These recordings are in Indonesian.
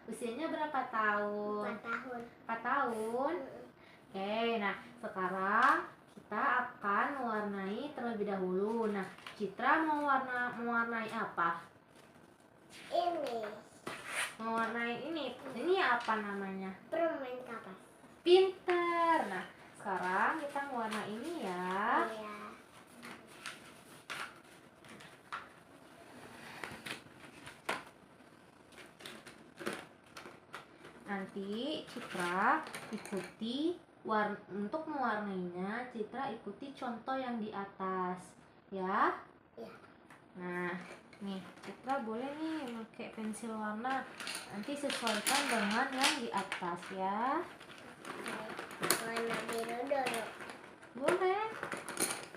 Usianya berapa tahun? 4 tahun. 4 tahun. Oke, nah sekarang kita akan mewarnai terlebih dahulu. Nah, Citra mau mewarnai apa? Ini Mewarnai ini. Ini apa namanya? permen kapas. Pinter. Nah, sekarang kita mewarna ini ya. Iya. Nanti Citra ikuti untuk mewarnainya. Citra ikuti contoh yang di atas, ya. Iya. Nah, nih Citra boleh nih pakai pensil warna. Nanti sesuaikan dengan yang di atas ya. Warna biru dulu. Boleh.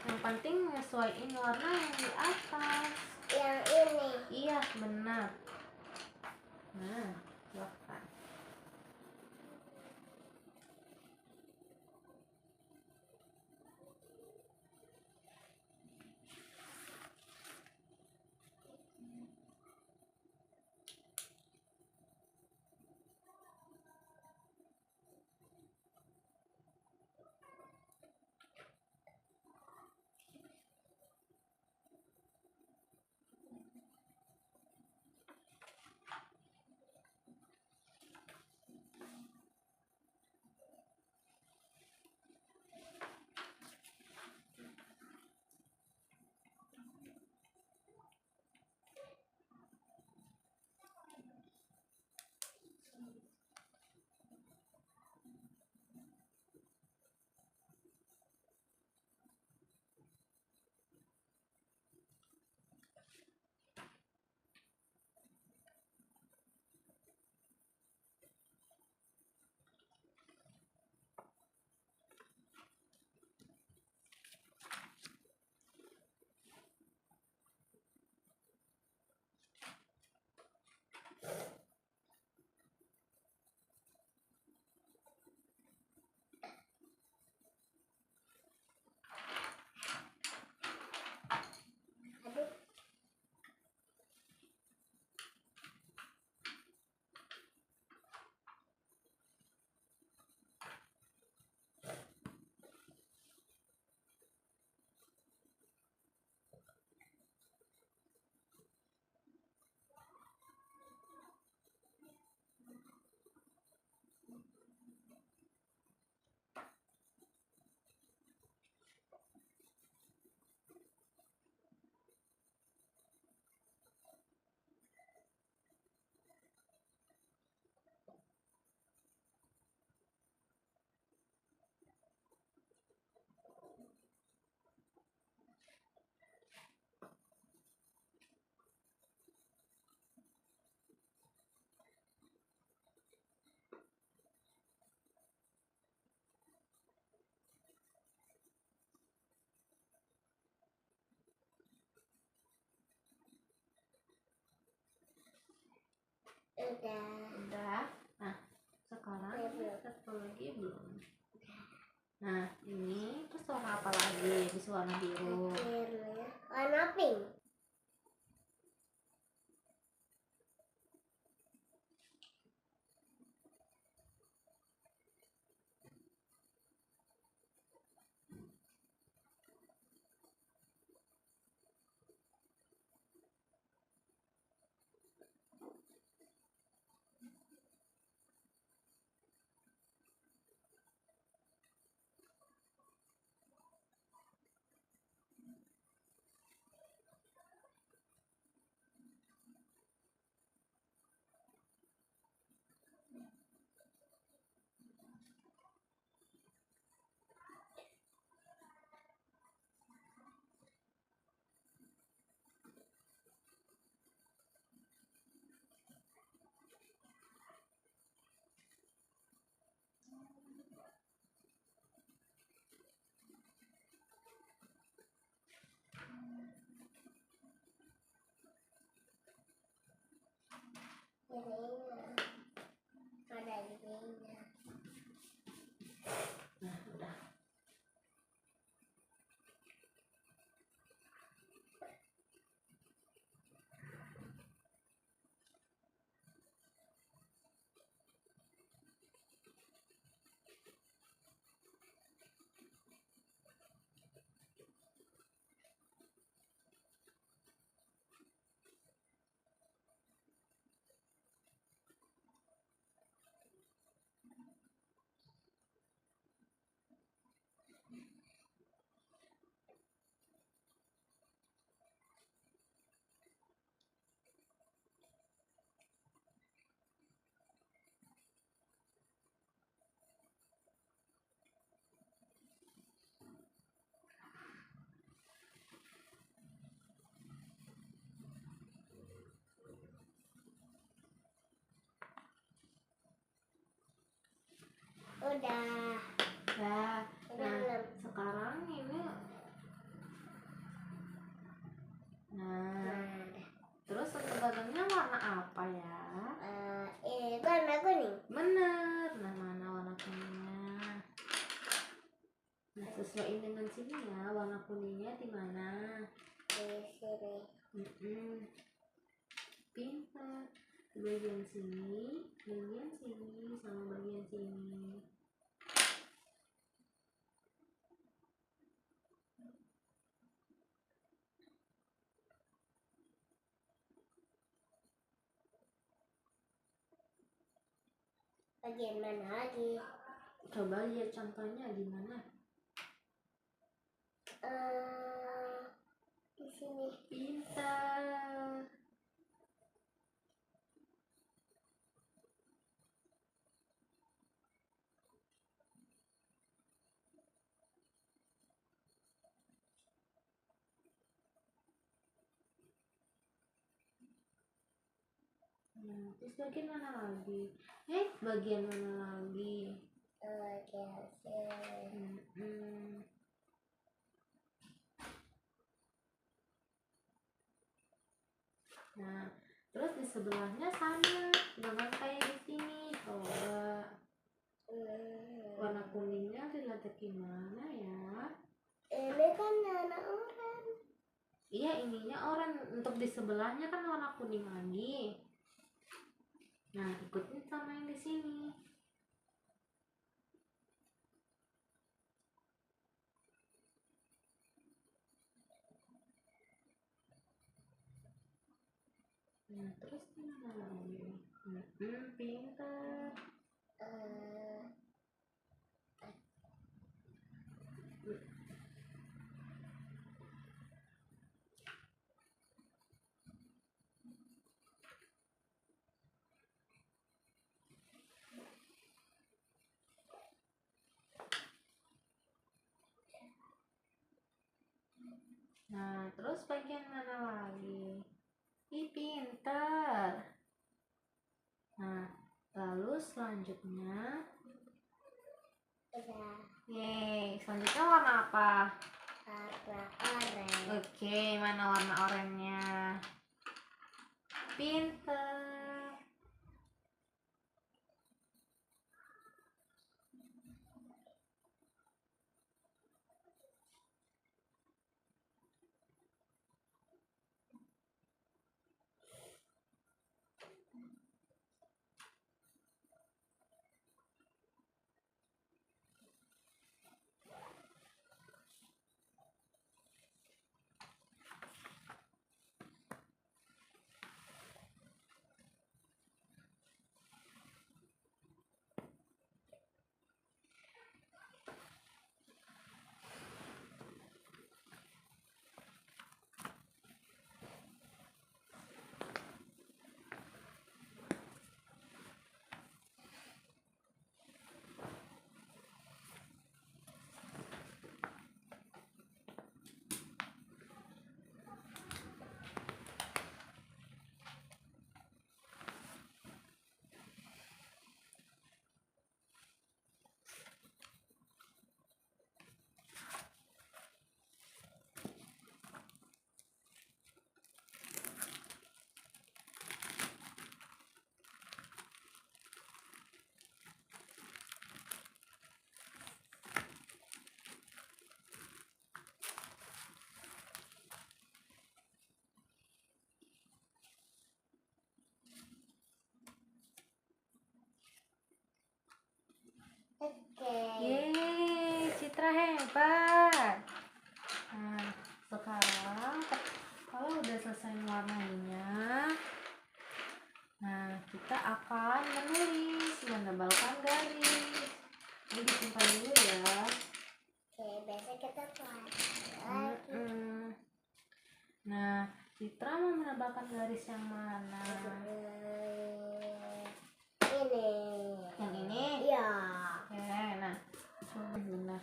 Yang penting nyesuaiin warna yang di atas. Yang ini. Iya, benar. Nah, silahkan. Aduh. Udah. Nah, sekarang satu lagi belum. Nah, ini terus warna apa lagi? Bisa warna biru. Warna pink. Ada ininya. Nah, udah. sesuaiin dengan sini ya, warna kuningnya di mana? Di sini. Pintar. Bagian sini, sama bagian sini. Bagian mana lagi? Coba lihat contohnya gimana? Di sini. Pintar. Nah, terus bagian mana lagi? Bagian mana lagi? Bagian sini. Nah, terus di sebelahnya sama dengan kayak di sini. Coba warna kuningnya diletak mana ya? Ini kan warna oranye. Iya, ininya oranye. Untuk di sebelahnya kan warna kuning lagi. Nah, ikutin sama yang di sini. Nah, terus gimana lagi? Pintar. Nah, terus bagian mana lagi? Pintar. Nah, lalu selanjutnya, Udah. selanjutnya warna apa? Warna oranye. Oke, mana warna oranye-nya? Pintar. Oke. Citra hebat. Nah, sekarang kalau udah selesai mewarnainya, nah kita akan menebalkan garis. Ini disimpan dulu ya. Oke, besok kita lagi. Nah, Citra mau menebalkan garis yang mana? Ini. Yang ini? Iya. Oke, nah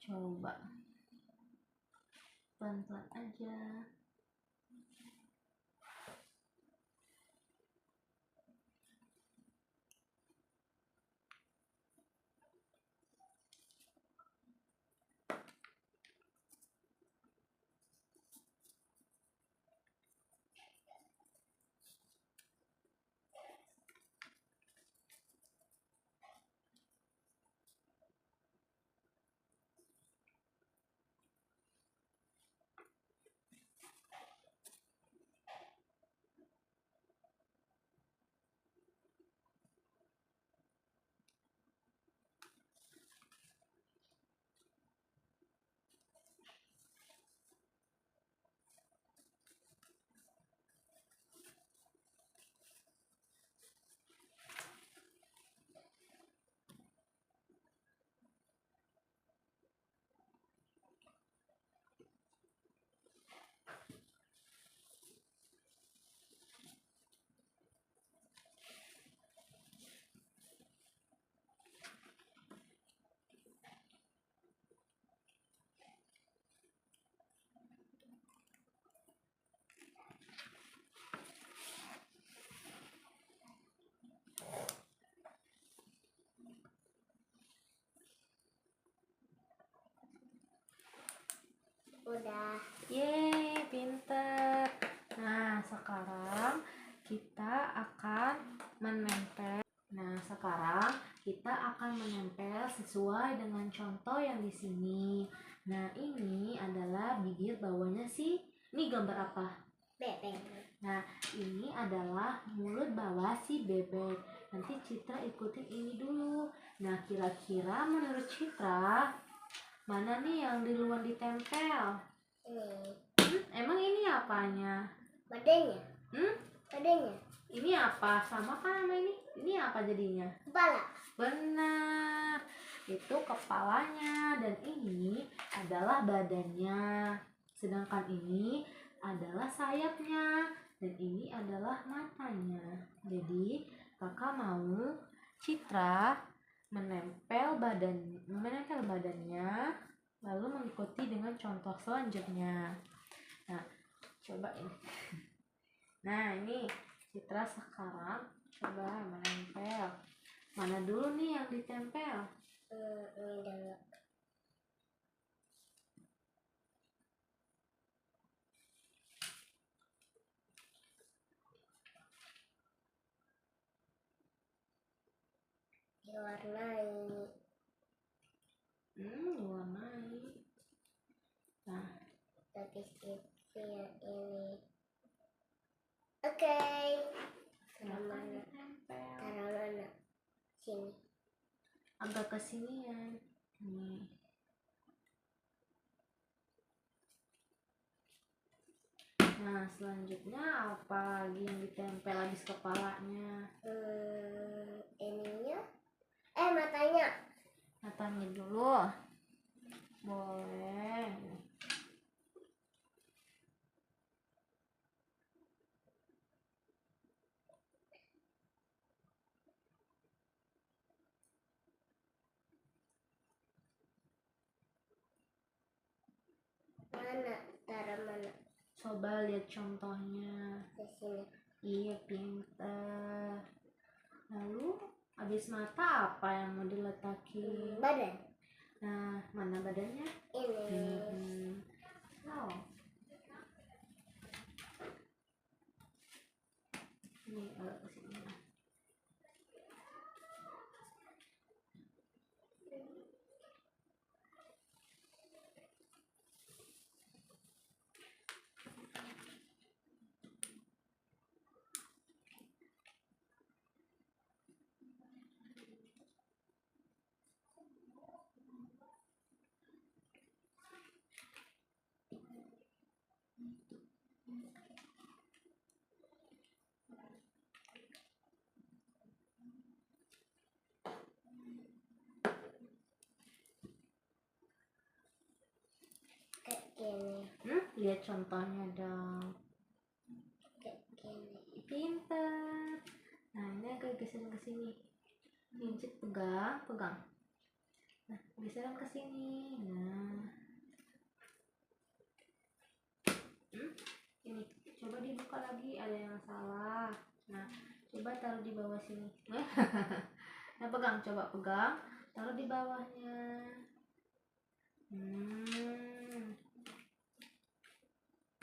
coba pelan-pelan aja. menempel. Nah, sekarang kita akan menempel sesuai dengan contoh yang di sini. Nah, ini adalah bibir bawahnya sih. Ini gambar apa? Bebek. Nah, ini adalah mulut bawah si bebek. Nanti Citra ikutin ini dulu. Nah, kira-kira menurut Citra, mana nih yang di luar ditempel? Ini Emang ini apanya? badannya. Hmm? Badannya. Ini apa? Sama kan sama ini? Ini apa jadinya? Kepala. Benar, itu kepalanya dan ini adalah badannya. Sedangkan ini adalah sayapnya dan ini adalah matanya. Jadi kakak mau Citra menempel badannya lalu mengikuti dengan contoh selanjutnya. Nah, coba ini. Nah, ini Citra sekarang coba menempel. Mana dulu nih yang ditempel? Ini dulu. Diwarnai. Diwarnai. Nah, Habis itu yang ini. Oke. Taruh silakan mana? ditempel. Taruh mana? Sini. Agak kesinian. Nih. Nah, selanjutnya apa lagi yang ditempel habis kepalanya? Ininya. Matanya. Matanya dulu. Boleh. Mana? Taruh mana? Coba lihat contohnya. Di sini. Iya, pinter. Lalu, habis mata apa yang mau diletakin? Badan. Nah, mana badannya? Ini. Oh. Ini agak ke sini. Kayak gini. Lihat contohnya dong. Kayak gini. Pinter. Nah, ini agak geseran ke sini. Pincit, pegang. Nah, geseran ke sini. Nah. Ini coba dibuka lagi, ada yang salah. Nah, coba taruh di bawah sini. Nah, coba pegang, taruh di bawahnya.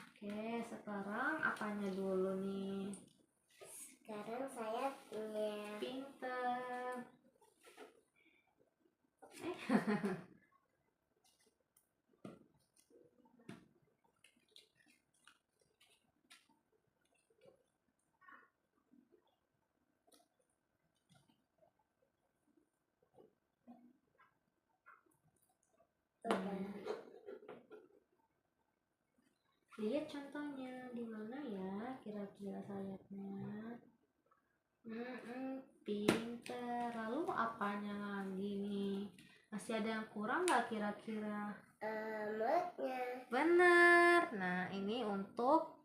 Oke, sekarang apanya dulu nih? Sekarang saya punya. Pinter. Lihat contohnya di mana ya kira-kira sayapnya. Pinter. Lalu apanya lagi nih? Masih ada yang kurang nggak kira-kira? Mulutnya. Bener. Nah, ini untuk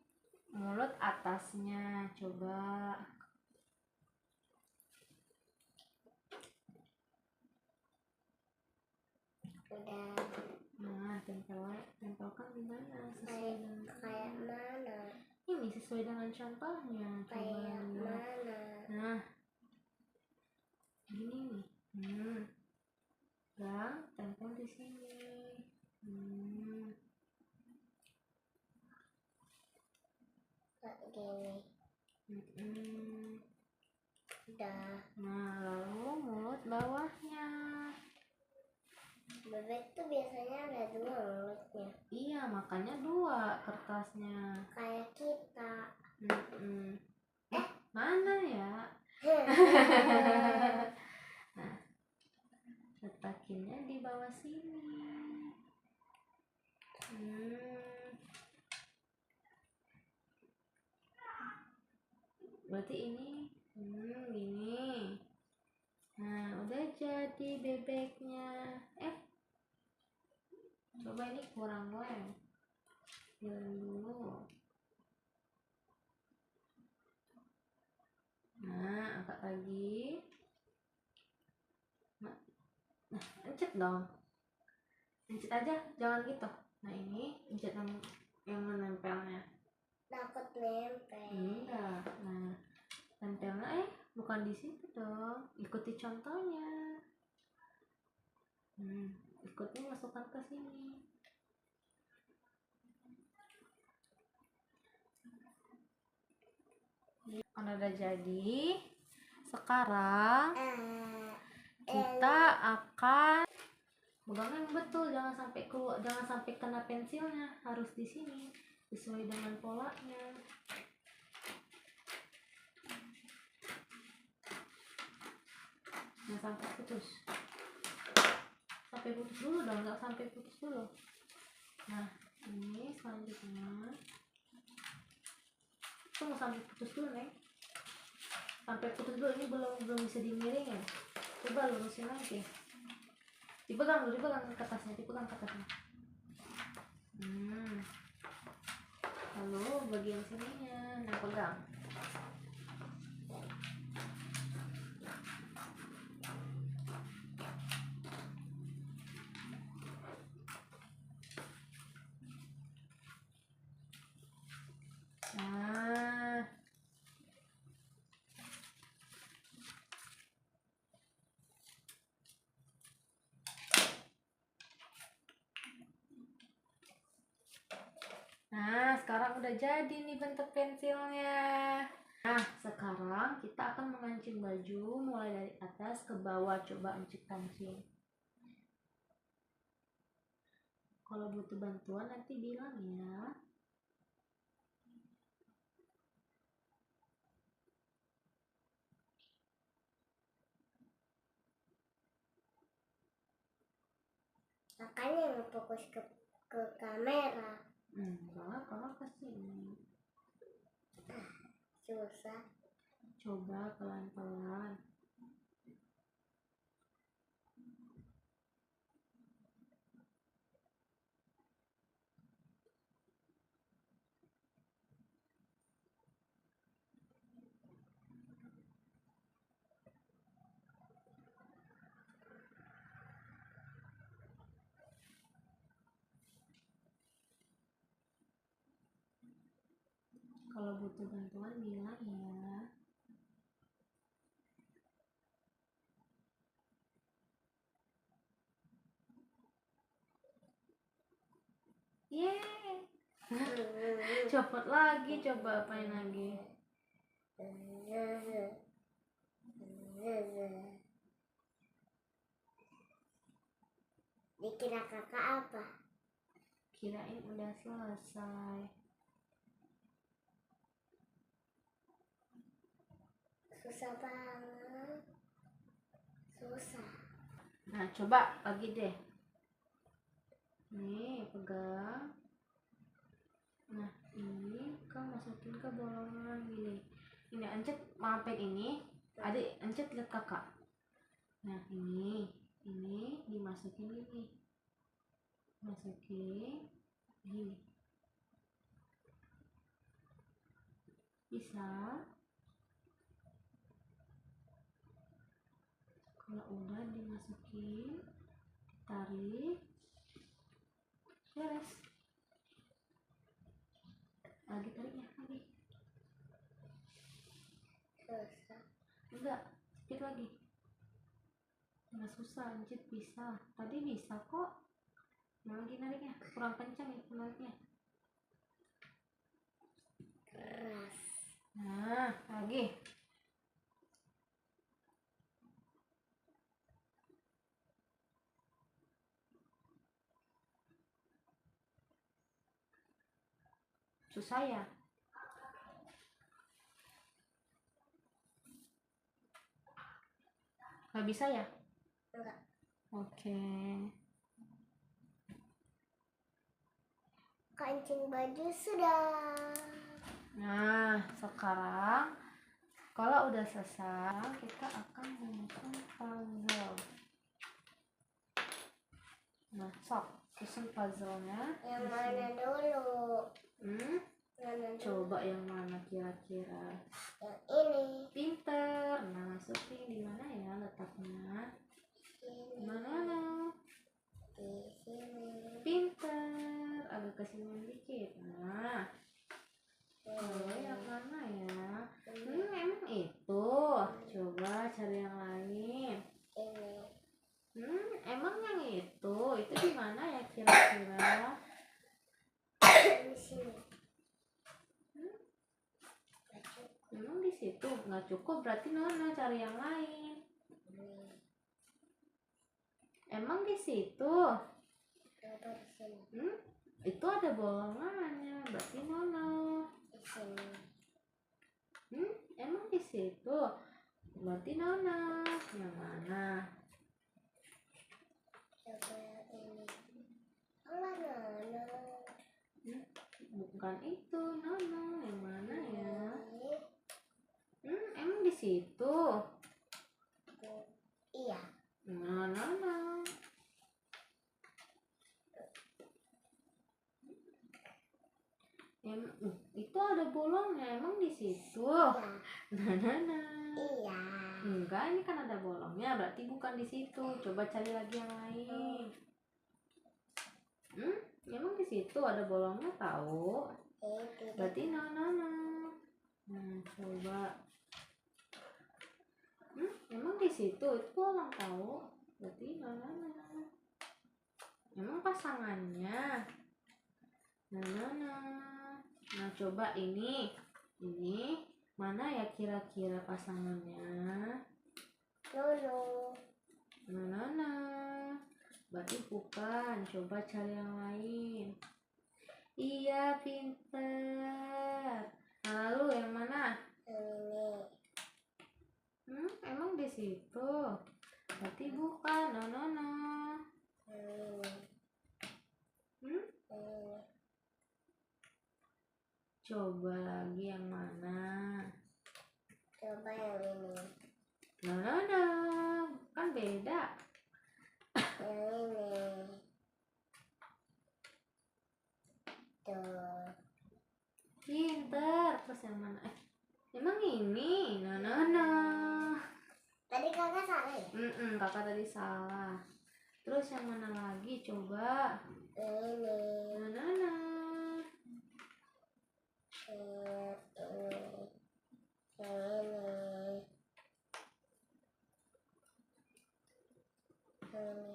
mulut atasnya. Coba. Udah. Nah, tempelkan di mana? Sesuai dengan Kayak mana? ini sesuai dengan contohnya. Coba Kayak lihat. mana? Nah, gini nih. Dan tempel di sini. Kayak gini. Udah. Nah, lalu mulut bawahnya. Bebek tuh biasanya ada 2 mulutnya. Iya, makanya 2 kertasnya. Kayak kita. Mm-mm. Mana ya? Nah, letakinnya di bawah sini. Berarti ini gini. Nah, udah jadi bebeknya. Coba ini kurang lem. Hilangin dulu. Nah, angkat lagi. Nah, encet dong. Encet aja, jangan gitu. Nah, ini encet yang menempelnya. Takut nempel. Enggak. Nah, tempelnya bukan di situ dong. Ikuti contohnya. Ikuti, masukkan ke sini. Kan udah jadi. Sekarang kita akan pegang yang betul, jangan sampai keluar, jangan sampai kena pensilnya, harus di sini sesuai dengan polanya. Jangan sampai putus. Sampai putus dulu dong, nggak sampai putus dulu. Nah, ini selanjutnya. Tunggu sampai putus dulu, Neng. Sampai putus dulu, ini belum bisa dimiringin. Coba lurusin lagi. Dipegang ke atasnya, lalu bagian sininya, nah pegang. Nah, sekarang udah jadi nih bentuk pensilnya. Nah, sekarang kita akan mengancing baju mulai dari atas ke bawah. Coba ancing-ancing. Kalau butuh bantuan nanti bilang ya. Makanya yang fokus ke kamera. Enggak, kalau kesini. Susah. Coba pelan-pelan. Kalau butuh bantuan bilang ya. Yeay. Copot lagi, coba apain lagi. Dikira kakak apa? Kirain udah selesai. Susah banget. Susah. Nah, coba lagi deh. Nih, pegang. Nah, ini kamu masukin ke bolongan gini. Ini encet, maafin ini. Adik encet, lihat kakak. Nah, ini dimasukin gini. Masukin gini. Bisa. Kalau udah dimasukin, tarik, beres. Lagi tariknya lagi. Susah. Enggak, sedikit lagi. Nggak susah, anjir bisa. Tadi bisa kok. Nah, lagi nariknya, kurang kencang ya nariknya. Keras. Nah, lagi. Susah ya? Nggak bisa ya? Enggak. Oke. Kancing baju sudah. Nah, sekarang kalau udah selesai, kita akan menyusun puzzle. Nah, sok susun puzzle-nya. Yang mana dulu? Mana dulu? Coba yang mana kira-kira? Yang ini. Pinter. Nah, masukin di mana ya letaknya? Sini. Mana? Di sini. Pinter. Agak kesini dikit. Nah, yang mana ya? Emang itu. Coba cari yang lain. Ini. Emang yang itu di mana ya kira-kira? Di sini. Emang di situ nggak cukup, berarti Nona cari yang lain. Emang di situ? Coba di sini. Itu ada bolongannya, berarti Nona. Di sini. Emang di situ? Berarti Nona. Yang mana? Coba yang ini. Enggak, Nona. Bukan itu, Nona. Yang mana ya? Ini. Emang di situ? Iya. Nona. Itu ada bolongnya, emang di situ? Iya. Nah. Iya. Enggak, ini kan ada bolongnya, berarti bukan di situ. Coba cari lagi yang lain. Emang di situ ada bolongnya tahu? Berarti Nona. Nah, coba. Emang di situ itu bolong tahu? Berarti Nona. Emang pasangannya? Nona. Nah, coba ini mana ya kira-kira pasangannya? Nono. Nona. Berarti bukan. Coba cari yang lain. Iya, pinter. Lalu yang mana? Yang ini. Emang di situ? Berarti bukan. Nona. Yang ini. Coba lagi yang mana? Coba yang ini. Nona. Kan beda. Yang ini. Tuh. Pinter. Terus yang mana? Emang ini. Nona. Tadi kakak salah ya? Kakak tadi salah. Terus yang mana lagi? Coba. Yang ini. Nona.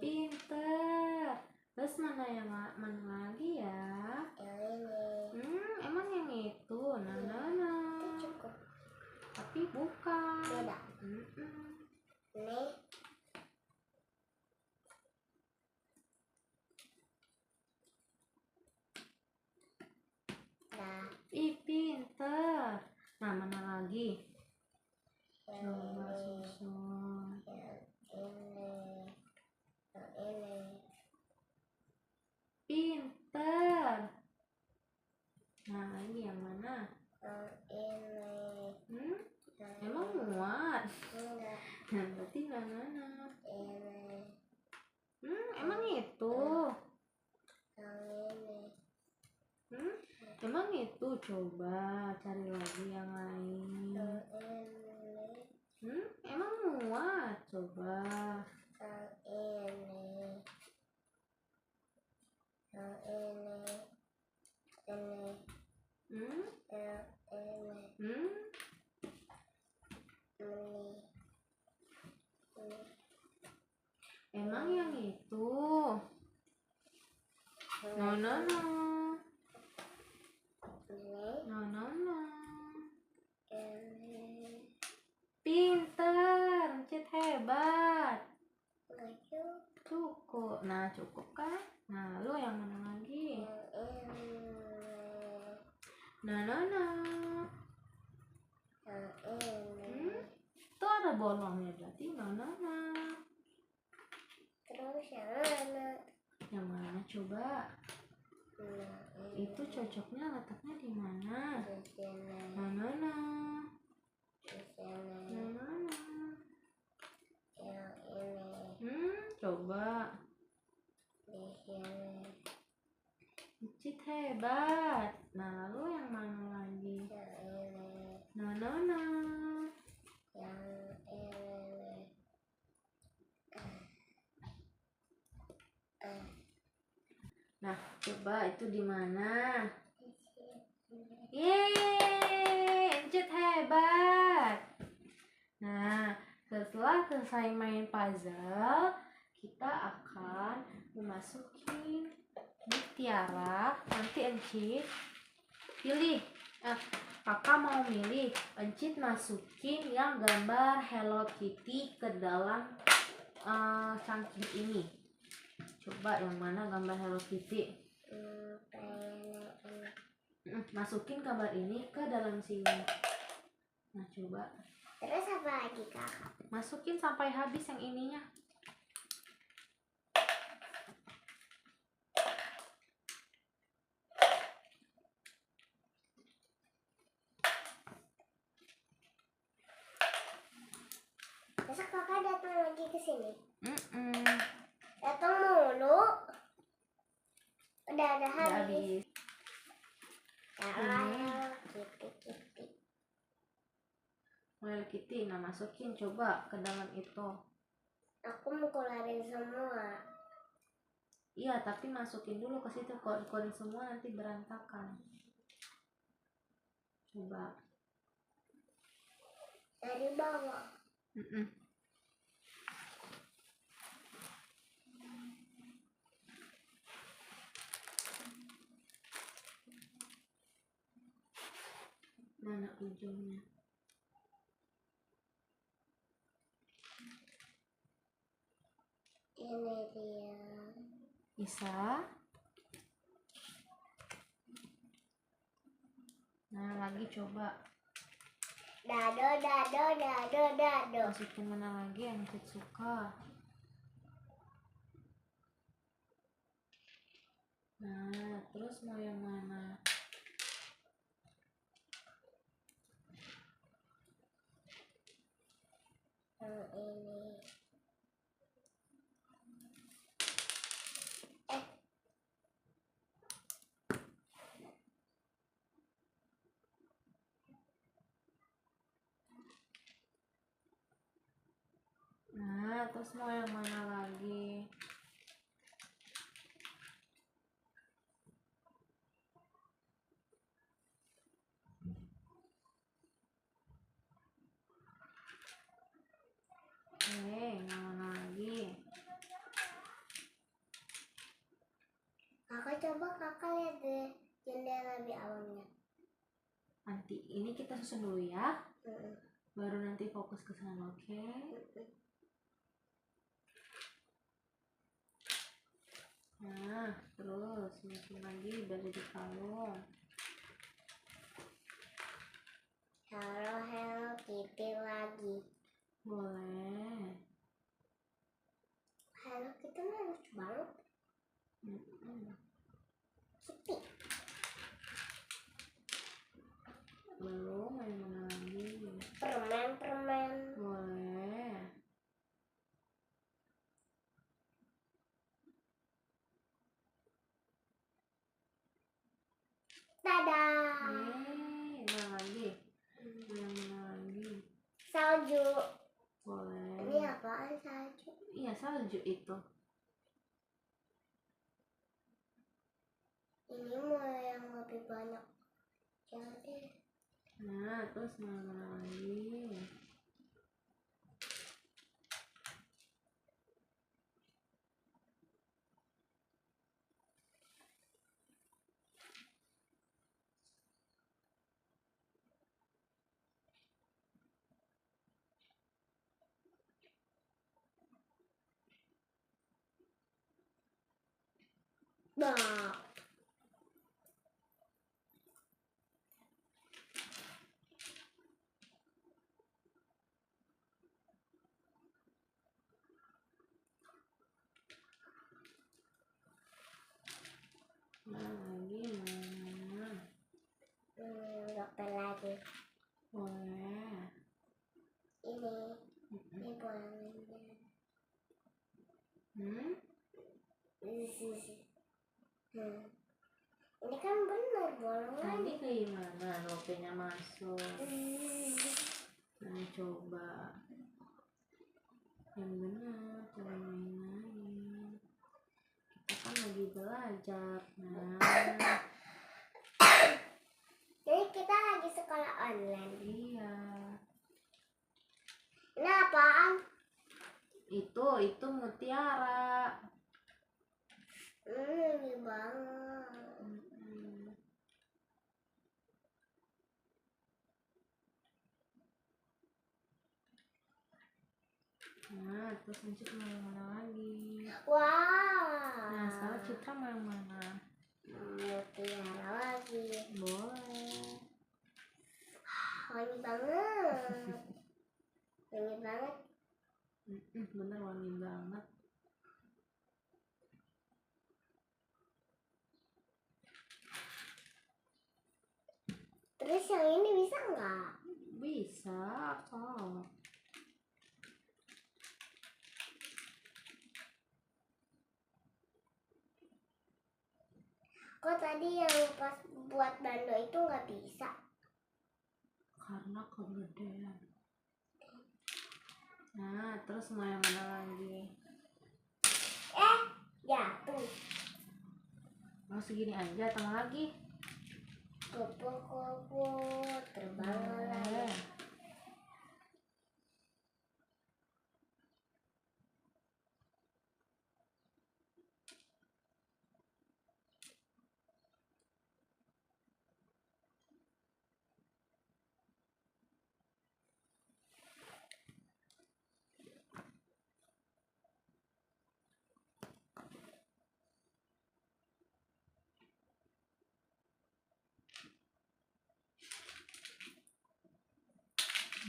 Pinter. Terus mana lagi ya? Emang yang itu? Nona. Cukup. Tapi bukan. Beda. Ini. Nah. Pinter. Nah, mana lagi? Yang Coba ini. susun. Yang ini. Yang ini. Pinter. Nah, ini yang mana? Yang ini. Emang muat? Enggak. Nah, berarti Nona. Ini. Emang itu? Yang ini. Emang itu? Coba cari lagi yang lain. Yang ini. Emang muat? Coba. Yang ini. Yang ini. Ini. Yang ini. Ini. Emang yang itu? Nona. Ini. Ini. Pinter, Cit hebat. Baju. Cukup. Nah, cukup kan? Nah, lu yang mana lagi? Yang ini. Nah, nah, nah. Yang ini. Tuh ada bolongnya berarti nah, nah, nah. Terus yang mana? Yang mana coba? Nah, Itu cocoknya letaknya di mana? di sini. Nah, nah, nah. Di sini. Nah, nah, nah. Yang ini. Coba. Di sini. Encit hebat. Nah, lalu yang mana lagi? Yang ini. Nah, nah, nah. Yang ini. Nah, coba itu di mana? Di sini. Yeay, Encit hebat. Nah, setelah selesai main puzzle, kita akan memasuki mutiara. Nanti Encit pilih. Kakak mau milih. Encit masukin yang gambar Hello Kitty ke dalam cangkir ini. Coba yang mana gambar Hello Kitty? Masukin gambar ini ke dalam sini. Nah, coba. Terus apa lagi kakak? Masukin sampai habis yang ininya. Besok kakak datang lagi ke sini. Datang mulu. Udah ada Udah habis. habis. Kitty. Hello Kitty, nah masukin coba ke dalam itu. Aku mau keluarin semua. Iya, tapi masukin dulu ke situ. Kalau dikeluarin semua nanti berantakan. Coba. Dari bawah. Mana ujungnya? Ini dia. Bisa. Nah, lagi coba. Dado. Masukin mana lagi yang Cid suka. Nah, terus mau yang mana? Yang ini. Nah, terus mau yang mana lagi? Yang mana lagi? Kakak lihat deh jendela di awalnya. Nanti ini kita susun dulu ya. Mm-mm. Baru nanti fokus ke sana, oke? Nah, terus masukin lagi biar jadi kalung. Hello Kitty lagi. Boleh. Hello Kitty mah lucu banget. Kitty. Belum, yang mana lagi? Permen. Boleh. Dadah. Mana lagi? Yang mana lagi? Salju. Boleh. Ini apaan salju? Iya, salju itu. Ini mau yang lebih banyak. Jadi. Nah, terus mana lagi? Bah. Ini bolongnya. Ini kan benar bolongan. Tadi gimana rokenya masuk? Nah, coba yang benar, jangan main-main. Kita kan lagi belajar. Nah, Jadi kita lagi sekolah online. iya. Ini apaan? Itu mutiara. Ini banget. Nah, terus Anjut mau yang mana lagi? Wow. Nah, sekarang Citra mau yang mana? Mutiara lagi. Boleh. Wangi banget. Wangi banget. Bener wangi banget. Terus yang ini bisa nggak? Bisa kok. Kok tadi yang pas buat bando itu nggak bisa? Karena kegedean. Nah, terus mau yang mana lagi? Jatuh. Mau segini aja atau mau lagi? Kupu-kupu terbang lagi. Boleh.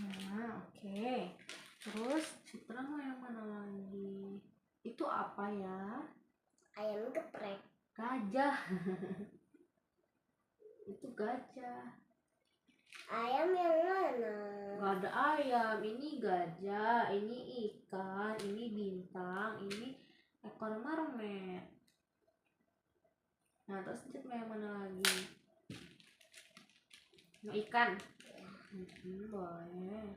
Nah, oke. Terus Citra mau yang mana lagi? Itu apa ya? Ayam geprek. Gajah. Itu gajah. Ayam yang mana? Gak ada ayam. Ini gajah, ini ikan, ini bintang, ini ekor mermaid. Nah, terus Citra mau yang mana lagi? Mau ikan? Boleh.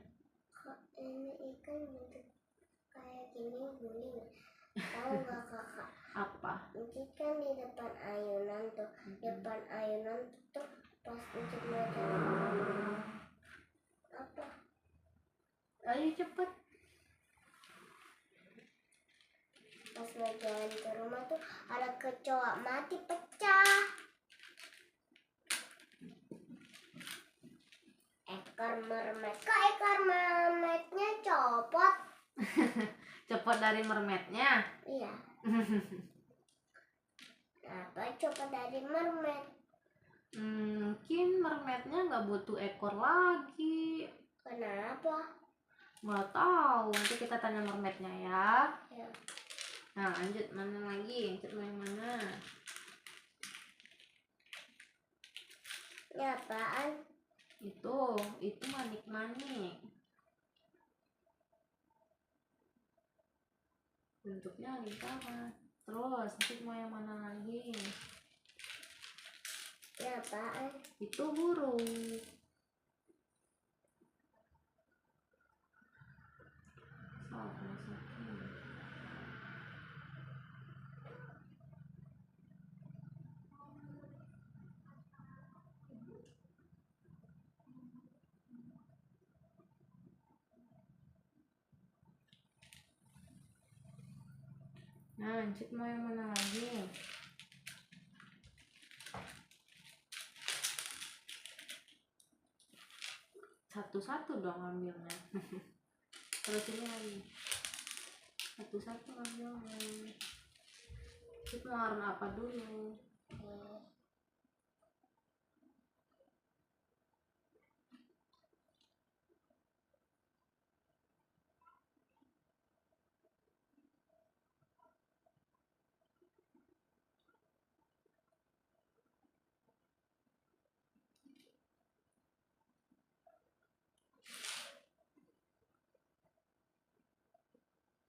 Kok ini ikan bentuk kayak gini guling? Tahu nggak kakak? Apa? Ini kan di depan ayunan tuh. Depan ayunan tuh pas untuk mau jalan. Apa? Ayo cepet. Pas mau jalan ke rumah tuh ada kecoa mati pecah. Ekor mermaid. Kok ekor mermaidnya copot? Cepet dari mermaidnya. Iya. Apa copot dari mermaid? Mungkin mermaidnya nggak butuh ekor lagi. Kenapa? Nggak tahu. Nanti kita tanya mermaidnya ya. Ya. Nah, lanjut mana lagi? Lanjut yang mana? Ini apaan? Itu manik-manik. Bentuknya lingkaran. Terus, lanjut mau yang mana lagi? Ini apaan? Itu burung. Nah, lanjut mau yang mana lagi? Satu-satu dong ambilnya. Terus ini lagi. Satu-satu ambilnya. Lanjut mau warna apa dulu?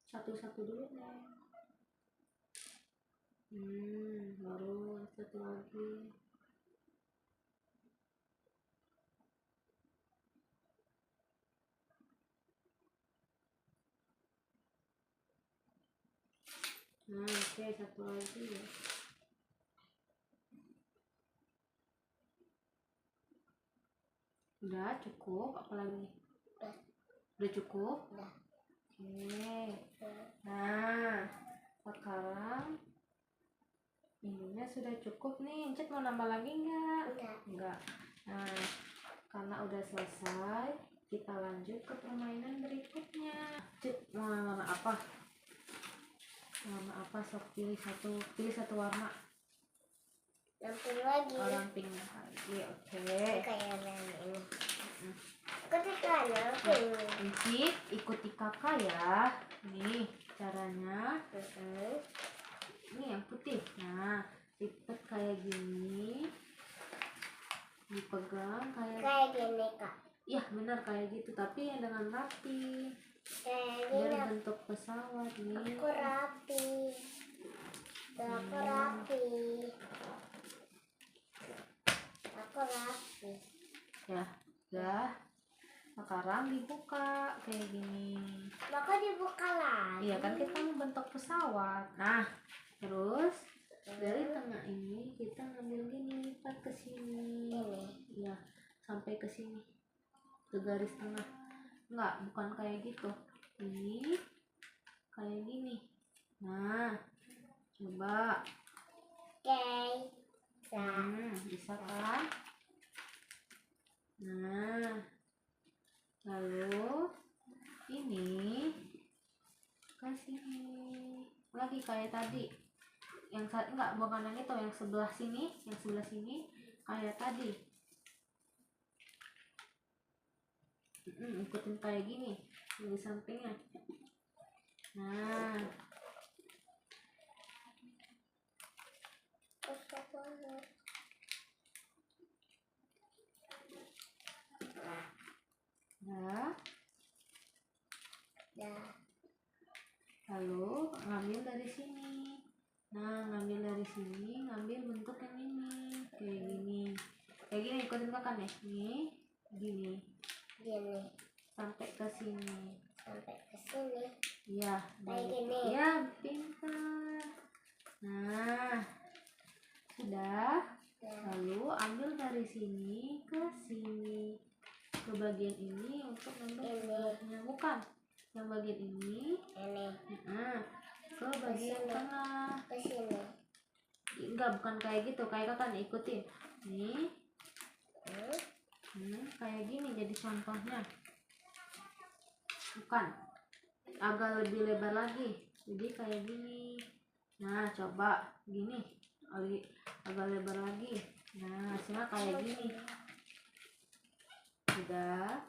Satu-satu dulu nih. Baru satu lagi. Nah, oke, satu lagi ya. Udah cukup, apalagi? Udah cukup? Udah. Oke. Nah, sekarang ininya sudah cukup nih. Encet mau nambah lagi nggak? Enggak. Nah, karena udah selesai, kita lanjut ke permainan berikutnya. Encet mau warna apa? Warna apa? Sok pilih satu warna. Yang pink lagi. Orang pink lagi, oke. Kayak yang ini. Ketika pink. Encet ikuti kakak ya. Nih caranya. Ini yang putih. Nah, lipat kayak gini, dipegang kayak gini kak. iya benar kayak gitu, tapi yang dengan rapi Kayak biar gini. bentuk pesawat nih. Aku rapi. Aku rapi. Aku rapi. Ya udah, sekarang dibuka kayak gini. Maka dibuka lagi. Iya kan kita membentuk pesawat. Nah terus dari tengah ini kita ngambil gini, lipat ke sini. Ini. Ya sampai ke sini, ke garis tengah. Enggak, bukan kayak gitu. Ini kayak gini. Nah coba. Oke. Bisa kan? Nah lalu ini ke sini lagi kayak tadi. Yang enggak, bukan yang itu, yang sebelah sini, kayak tadi. Ikutin kayak gini dari sampingnya. Nah Dah. Lalu ngambil dari sini. Nah ngambil dari sini, ngambil bentuk yang ini kayak gini. Kayak gini, ikutin kakak nih. Nih gini sampai ke sini. Iya, Kayak gini. ya pintar. Nah sudah. Lalu ambil dari sini ke sini, ke bagian ini untuk ngambil sebelah. Bukan, yang bagian ini. Ke bagian tengah. Ke sini. Enggak, bukan kayak gitu, kayak kakak nih, ikutin nih. Kayak gini jadi contohnya. Bukan, agak lebih lebar lagi, jadi kayak gini. Nah coba gini, agak lebar lagi. Nah hasilnya kayak gini. Udah.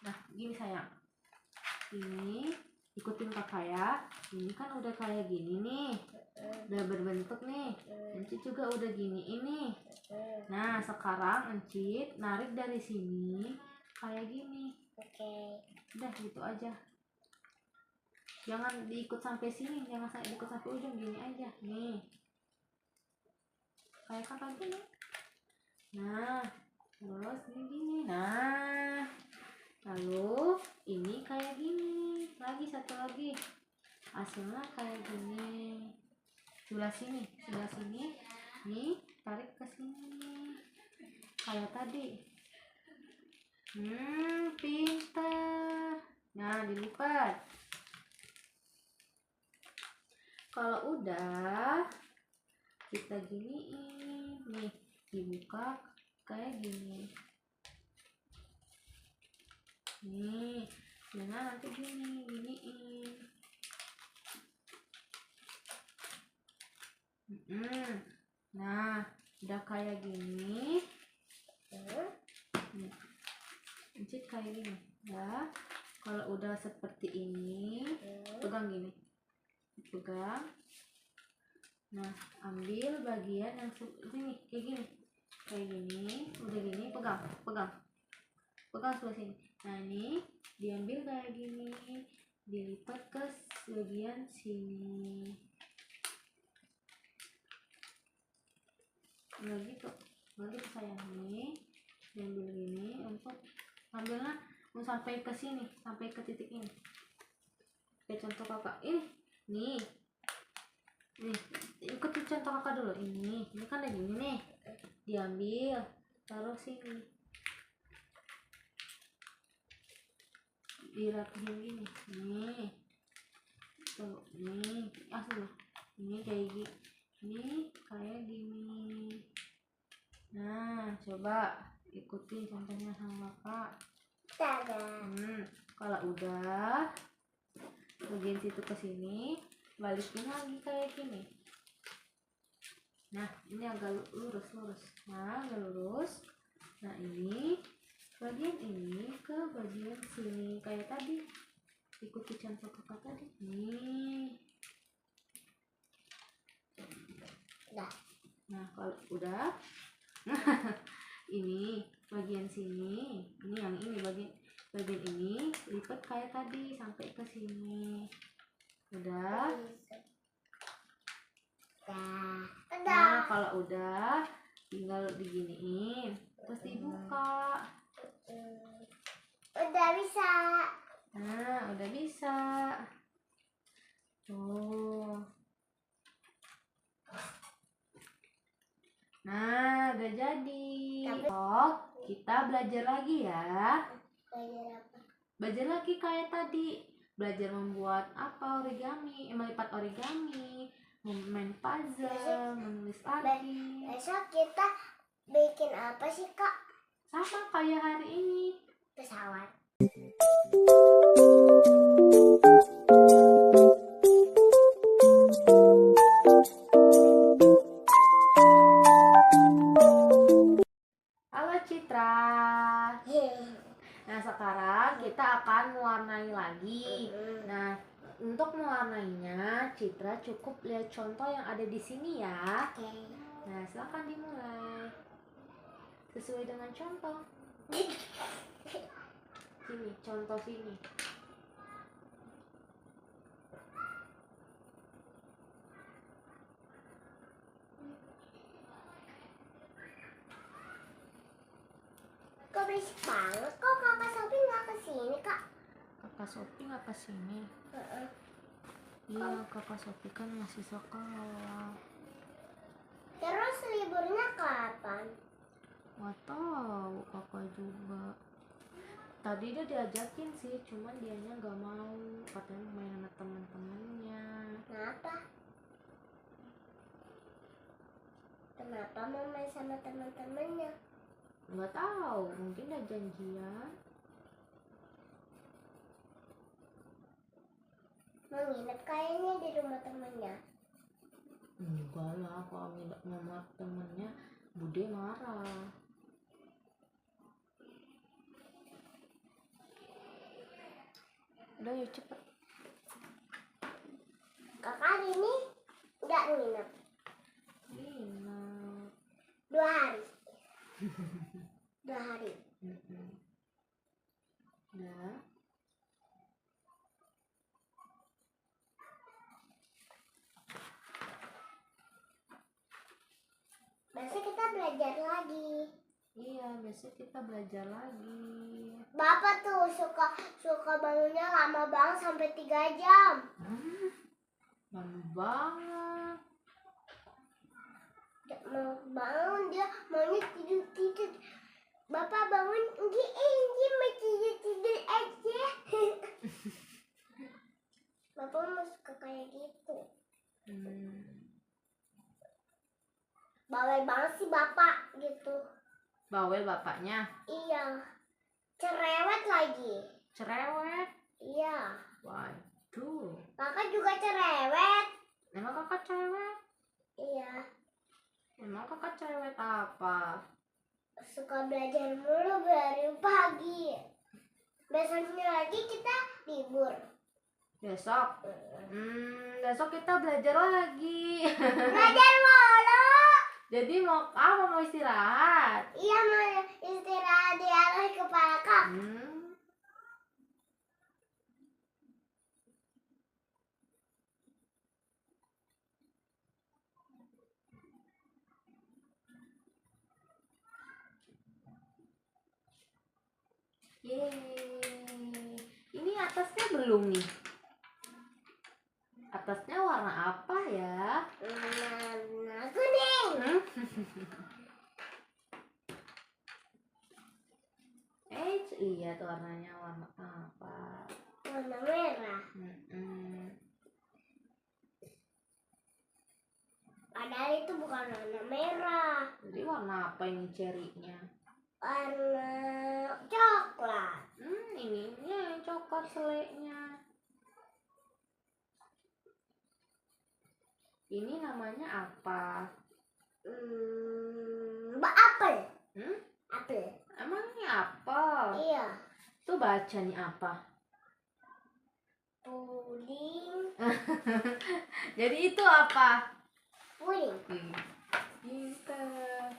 Nah gini sayang, ini ikutin kakak ya. Ini kan udah kayak gini nih, udah berbentuk nih. Encit juga udah gini ini. Nah sekarang Encit narik dari sini kayak gini. Udah gitu aja, jangan diikut sampai sini, jangan diikut sampai ujung, gini aja nih kayak kakak gini. Nah terus ini gini. Nah lalu ini kayak gini lagi, satu lagi hasilnya kayak gini. Sebelah sini nih, tarik ke sini kayak tadi. Pintar. Nah dilipat. Kalau udah kita giniin nih, dibuka kayak gini nih. Nah nanti giniin. Nah udah kayak gini. Encit kayak gini ya. Kalau udah seperti ini, pegang gini, pegang. Nah ambil bagian yang sini kayak gini, udah gini, pegang sebelah sini. Nah ini diambil kayak gini, dilipat ke bagian sini. Nggak gitu sayang, nih diambil gini untuk ambilnya mau sampai ke sini, sampai ke titik ini. Kayak contoh kakak nih ikuti contoh kakak dulu. Ini kan ada gini nih, diambil taruh sini, dirapihin gini nih tuh, nih asli ini kayak gini, ini kayak gini. Nah coba ikuti contohnya sama kakak. Kalau udah bagian situ ke sini, balikin lagi kayak gini. Nah ini agak lurus. Nah agak lurus. Nah ini bagian ini ke bagian sini kayak tadi. Ikuti contoh kakak tadi. Nih. Nah kalau udah ini bagian sini, ini yang ini bagian ini lipat kayak tadi sampai ke sini. Udah. Nah kalau udah tinggal diginiin terus dibuka. Udah bisa. Nah udah bisa tuh. Nah udah jadi. Kita belajar lagi ya. Belajar lagi kayak tadi, belajar membuat apa, origami, melipat origami, main puzzle, menulis lagi. Besok kita bikin apa sih kak? Sama kayak hari ini, Pesawat. Halo Citra. Nah sekarang kita akan mewarnai lagi. Nah untuk mewarnainya Citra cukup lihat contoh yang ada di sini ya. Nah silakan dimulai sesuai dengan contoh. Sini contoh sini. Kok berisik banget? Kok kakak Sophie nggak kesini kak? Kakak Sophie nggak kesini? Iya, kakak Sophie kan masih sekolah. Terus liburnya kapan? Nggak tahu kakak juga. Tadi dia diajakin sih, cuman dianya nggak mau, katanya main sama teman-temannya. Kenapa mau main sama teman-temannya? Nggak tahu, mungkin ada janjian. Mau nginep kayaknya di rumah temannya. Enggak lah, kalau nginep sama temennya Bude marah. Udah yuk cepet. Kakak hari ini nggak nginep? Nginep 2 hari. 2 hari. Nah Besok kita belajar lagi. iya, besok kita belajar lagi. Bapak tuh suka bangunnya lama banget sampai 3 jam. Lama banget. Mau bangun dia maunya tidur. Bapak bangun Enggi mau tidur aja. Bapak mau suka kayak gitu. Bawel banget sih bapak gitu. Bawel bapaknya? Iya. Cerewet lagi. Cerewet? Iya. Waduh. Kakak juga cerewet. Emang kakak cerewet? Iya. Emang kakak cerewet apa? Suka belajar mulu dari pagi. Besoknya lagi kita libur. Besok? Besok kita belajar lagi. Belajar mulu. Jadi mau apa? Mau istirahat? Iya, mau istirahat di atas kepala kak. Yeay. Ini atasnya belum nih. Atasnya warna apa ya? Warna kuning. Lihat warnanya warna apa? Warna merah. Padahal itu bukan warna merah. Jadi warna apa ini cerinya? Warna coklat. Ininya yang coklat seleknya. Ini namanya apa? Apel. Apel. Emangnya apa? Iya. Tuh bacanya apa? Puding. Jadi itu apa? Puding. Pintar.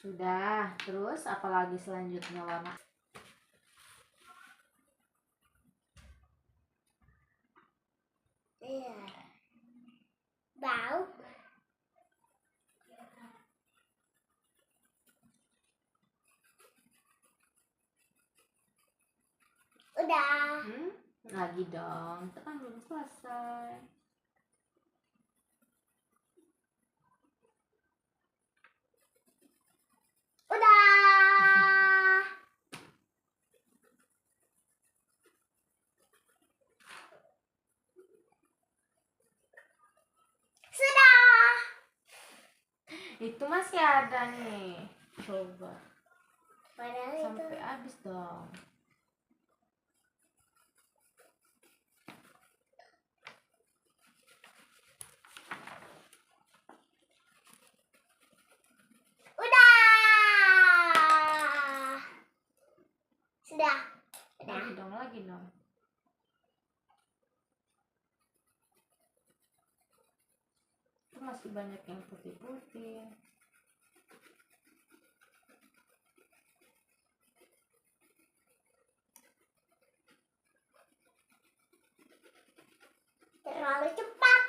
Sudah. Terus apa lagi selanjutnya warna? Iya. Bau. Udah. Lagi dong. Itu kan belum selesai. Udah. Sudah. Itu masih ada nih. Coba. Padahal Sampai itu. habis dong. Sudah. Lagi dong. Itu masih banyak yang putih-putih. Terlalu cepat.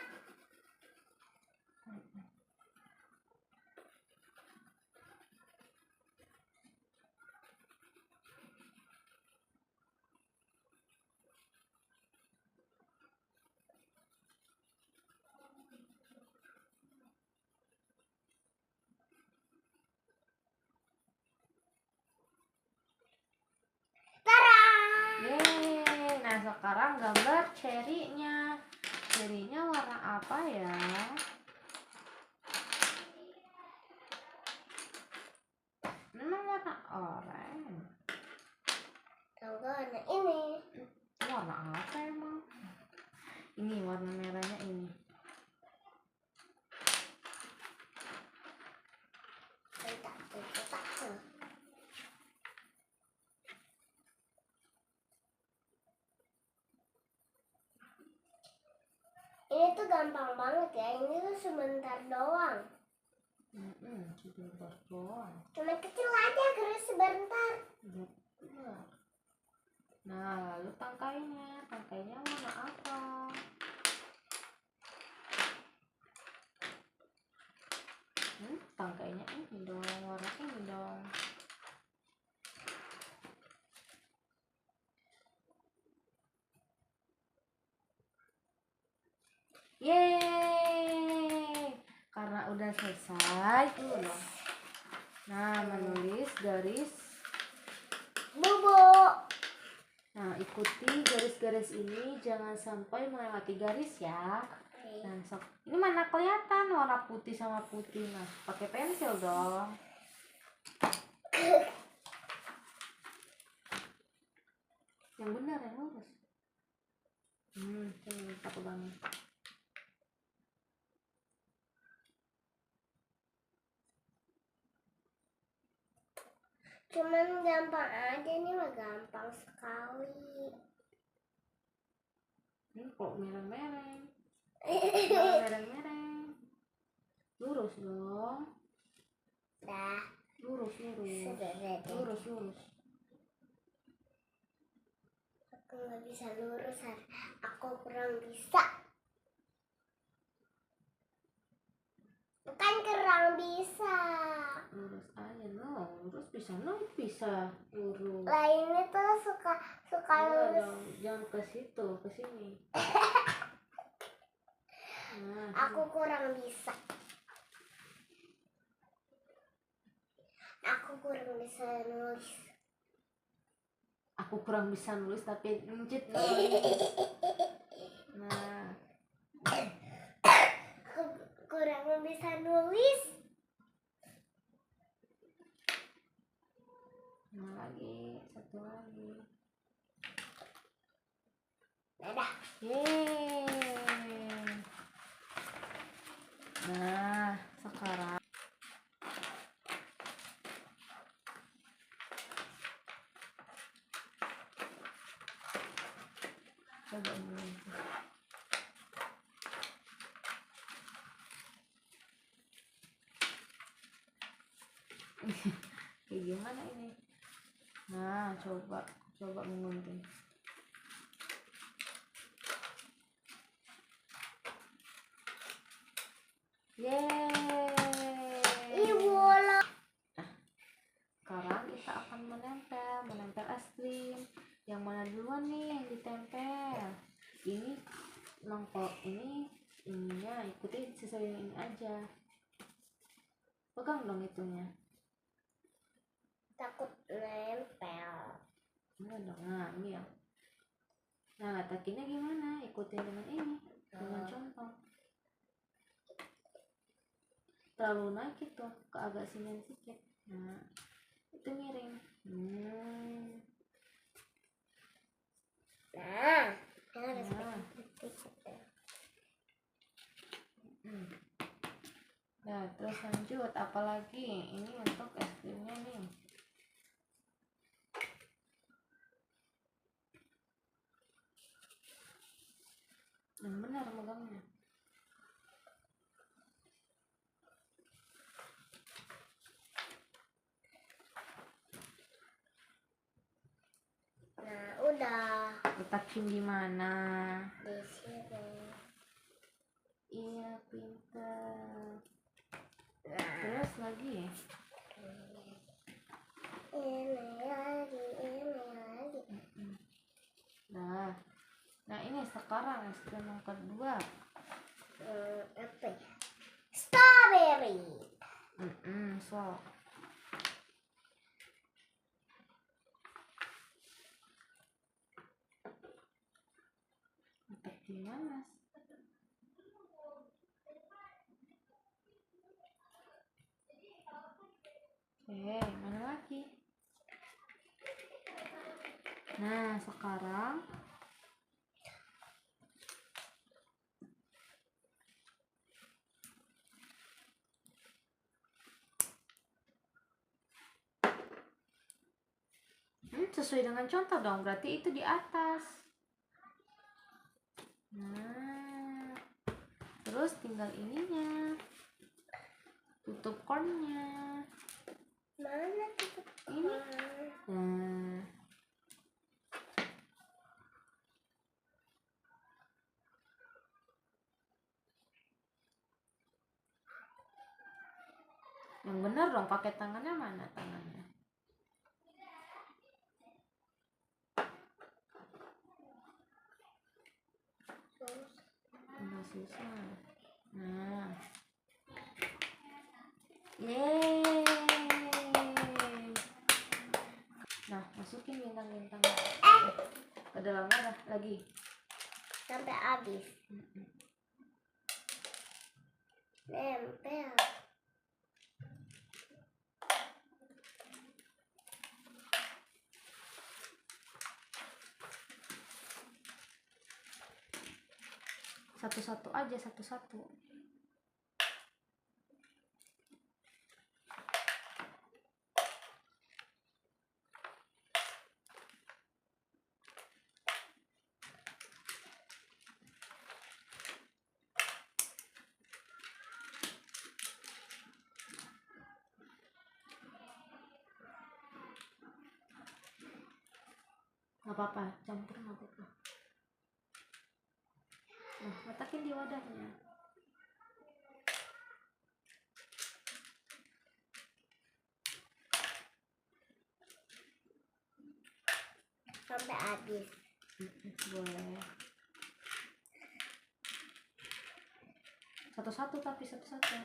Yeay. Nah sekarang gambar cerinya. Cerinya warna apa ya? Memang warna oranye. Warna ini. Warna apa emang? Ini warna merahnya ini. Ini tuh gampang banget ya. Ini tuh sebentar doang. Sebentar doang. Cuma kecil aja, terus sebentar. Nah, lalu tangkainya. Tangkainya warna apa? Tangkainya ini dong, warna ini dong. Yeay, karena udah selesai tuh loh. Nah, menulis garis Bubuk. Nah, ikuti garis-garis ini, jangan sampai melewati garis ya. Nah, ini mana kelihatan warna putih sama putih. Nah, pakai pensil dong. Yang benar, yang lurus. Ini satu banget. Cuman gampang aja nih mah, gampang sekali. Ini kok mereng-mereng. Jangan mereng-mereng. Lurus dong. Dah, Lurus. sudah. Lurus. Aku nggak bisa lurus, aku kurang bisa. Bukan kurang bisa. Lurus aja, no. Lurus bisa lurus. Lah ini tuh suka Enggak lurus. dong, jangan ke situ, ke sini. Nah, Aku kurang bisa. Aku kurang bisa nulis. aku kurang bisa nulis tapi njit nulis. Nah, Aku kurang bisa nulis. nah lagi, satu lagi. Dadah. Yeay. Nah, sekarang coba dulu. Kayak gimana ini? Nah, coba mengunting. Yeay. Ibu lo. Sekarang kita akan menempel es krim. Yang mana duluan nih yang ditempel? Ini mangkok ininya ikuti sesuai yang ini aja. Pegang dong itunya. Takut nempel. Enggak dong. Nah, ini ya. Nah, takinya gimana? Ikutin dengan ini. Dengan contoh. Terlalu naik itu, ke agak sini sedikit. Nah, itu miring. Nah, harus Nah. Nah, terus lanjut apalagi? Ini untuk es krimnya nih. Yang benar megangnya. Nah, udah. Letakin di mana? Di sini. Iya, pintar. Nah, Terus lagi. ini lagi. Nah ini sekarang es krim yang kedua. Apa ya? Strawberry. So. Letak di mana? Mana lagi? Nah, sekarang sesuai dengan contoh dong, berarti itu di atas. Nah, terus tinggal ininya, tutup cornnya. Mana tutup Ini. Nah, yang benar dong, pakai tangannya mana tangannya? Enggak susah. Nah, yeay. Nah, masukin bintang-bintang ke dalam wadah lagi sampai habis. Nempel. satu-satu aja, satu-satu. Nggak apa-apa, campur nggak apa-apa. Nah, letakin di wadahnya. Sampai habis. Boleh. Satu-satu tapi satu-satu.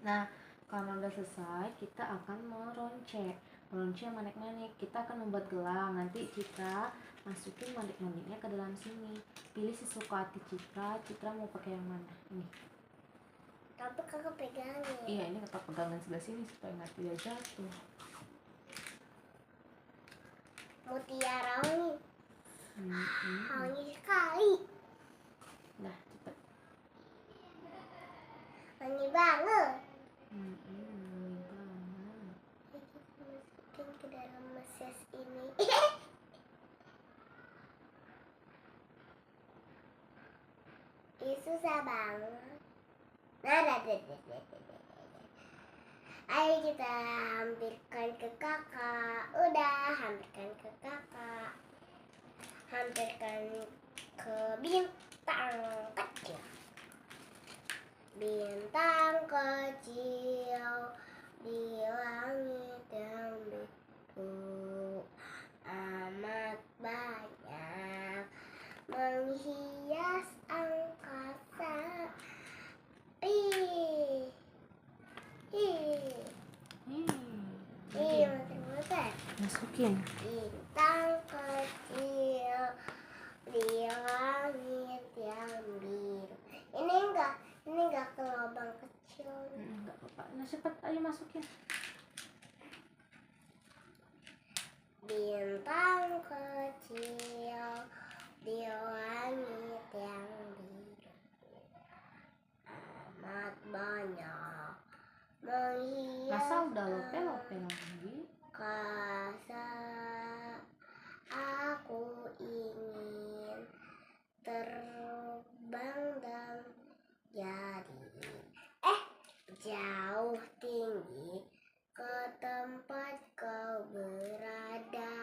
Nah, kalau udah selesai, kita akan meronce. Meronce manik-manik. Kita akan membuat gelang. Nanti Citra masukin manik-maniknya ke dalam sini. Pilih sesuka hati Citra. Citra mau pakai yang mana? Nih. Tapi kakak pegangin. Iya, ini kakak pegangan sebelah sini supaya nggak tidak jatuh. Mutiara wangi. Hmm. Wangi sekali. Nah, cepet. Wangi banget. Wangi banget. Masukin ke dalam meses ini. Ini susah banget. Ayo kita hampirkan ke kakak. Udah, hampirkan ke kakak. Hampirkan ke bintang kecil. Bintang kecil di langit yang biru, amat banyak menghias angkasa. Masukin. Bintang kecil di langit yang biru. Ini enggak ke lubang kecil. Enggak apa-apa. Nah, cepet ayo masukin. Bintang kecil di langit yang biru, amat banyak menghias Masa udah lope-lope lagi? angkasa. Aku ingin terbang dan jadi jauh tinggi ke tempat kau berada.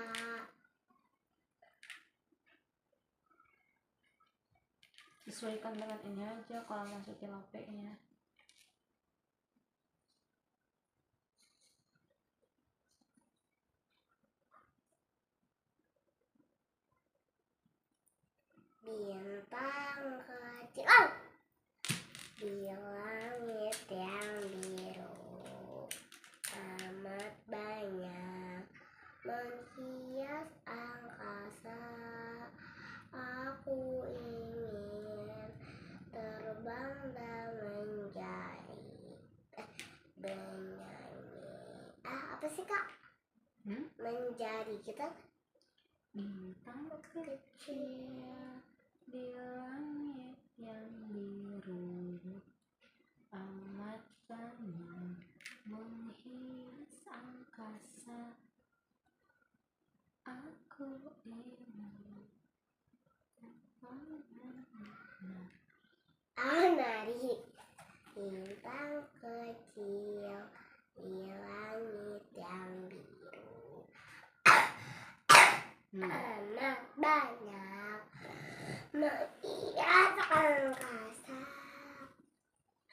Sesuaikan dengan ini aja kalau masukin lope-nya. Bintang kecil di langit yang biru, amat banyak menghias angkasa. Aku ingin terbang dan bernyanyi. Apa sih kak? Menjadi kita Bintang kecil di langit yang biru, amat banyak menghias angkasa. Aku ingin nari. Bintang kecil di langit yang biru, amat banyak menghias angkasa.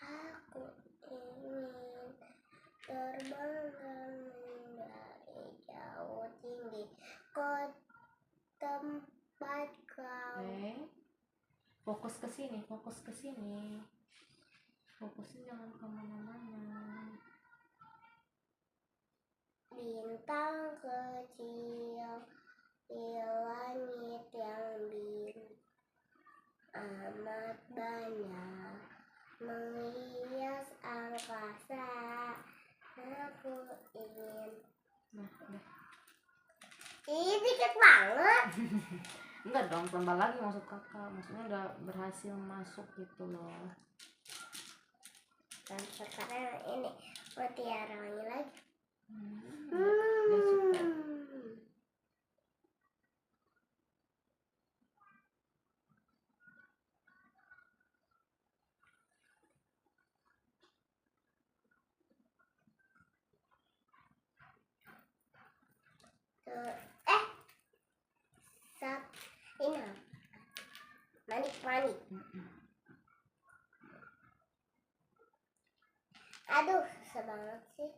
Aku ingin terbang dan menjadi jauh tinggi ke tempat kau. Fokus ke sini, fokus ke sini. Fokusnya jangan kemana-mana. Bintang kecil di langit yang biru, amat banyak menghias angkasa. Aku ingin. Nah, udah. Ih, dikit banget. Enggak dong, tambah lagi maksud kakak. Maksudnya udah berhasil masuk gitu loh. Dan sekarang ini mutiara wangi lagi. Udah cepet. Panik. Mm-mm. Aduh, susah banget sih.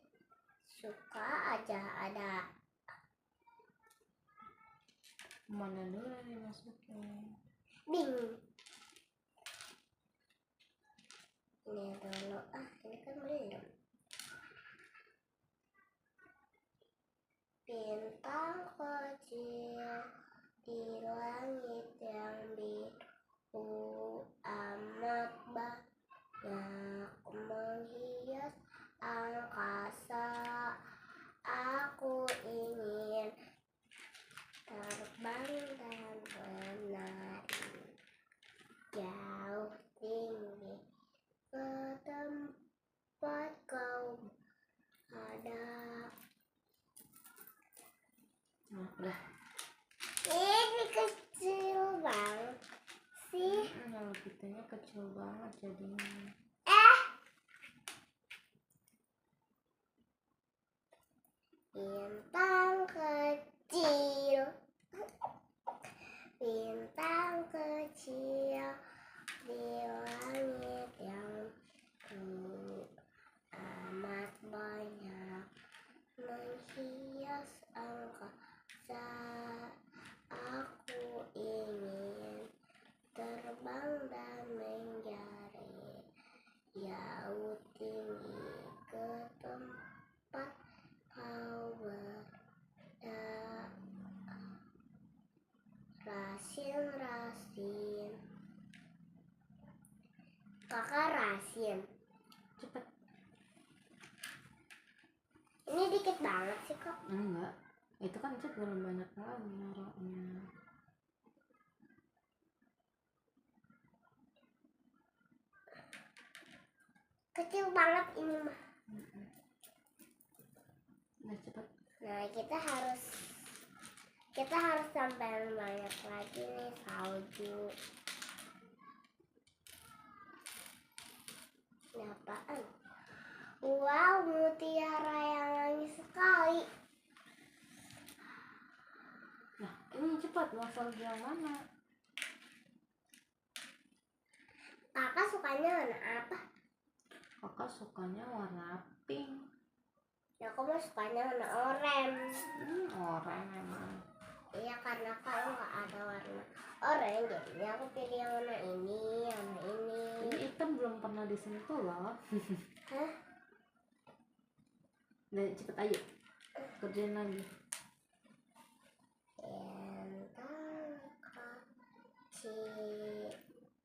Suka aja ada. Mana dulu nih masukin? Bingung. Ini dulu. Ini kan belum. Bintang kecil di langit yang biru amat banyak menghias angkasa. Aku ingin terbang dan menari jauh tinggi ke tempat kau ada. Nah, udah. Ini kecil banget sih. Kalau kitanya kecil banget jadinya. Bintang kecil, bintang kecil di langit yang biru amat banyak menghias angkasa. Aku ingin terbang dan menjari jauh tinggi ke tempat kau berada. Rasin. Kakak rasin. Cepet. Ini dikit banget sih kok. Enggak. Itu kan cat belum banyak lagi naruhnya. Kecil banget ini mah. Udah cepet. Nah, kita harus tambahin banyak lagi nih salju. Ini apaan? Wow, mutiara yang wangi sekali. Nah, ini cepat mau salju yang mana? Kakak sukanya warna apa? Kakak sukanya warna pink. Ya, aku mah sukanya warna oranye. Oranye memang. Iya, karena kalau nggak ada warna oranye, jadinya aku pilih yang warna ini, warna ini. Ini hitam belum pernah disentuh loh. Hah? Udah cepet ayo. Kerjain lagi. Bintang kecil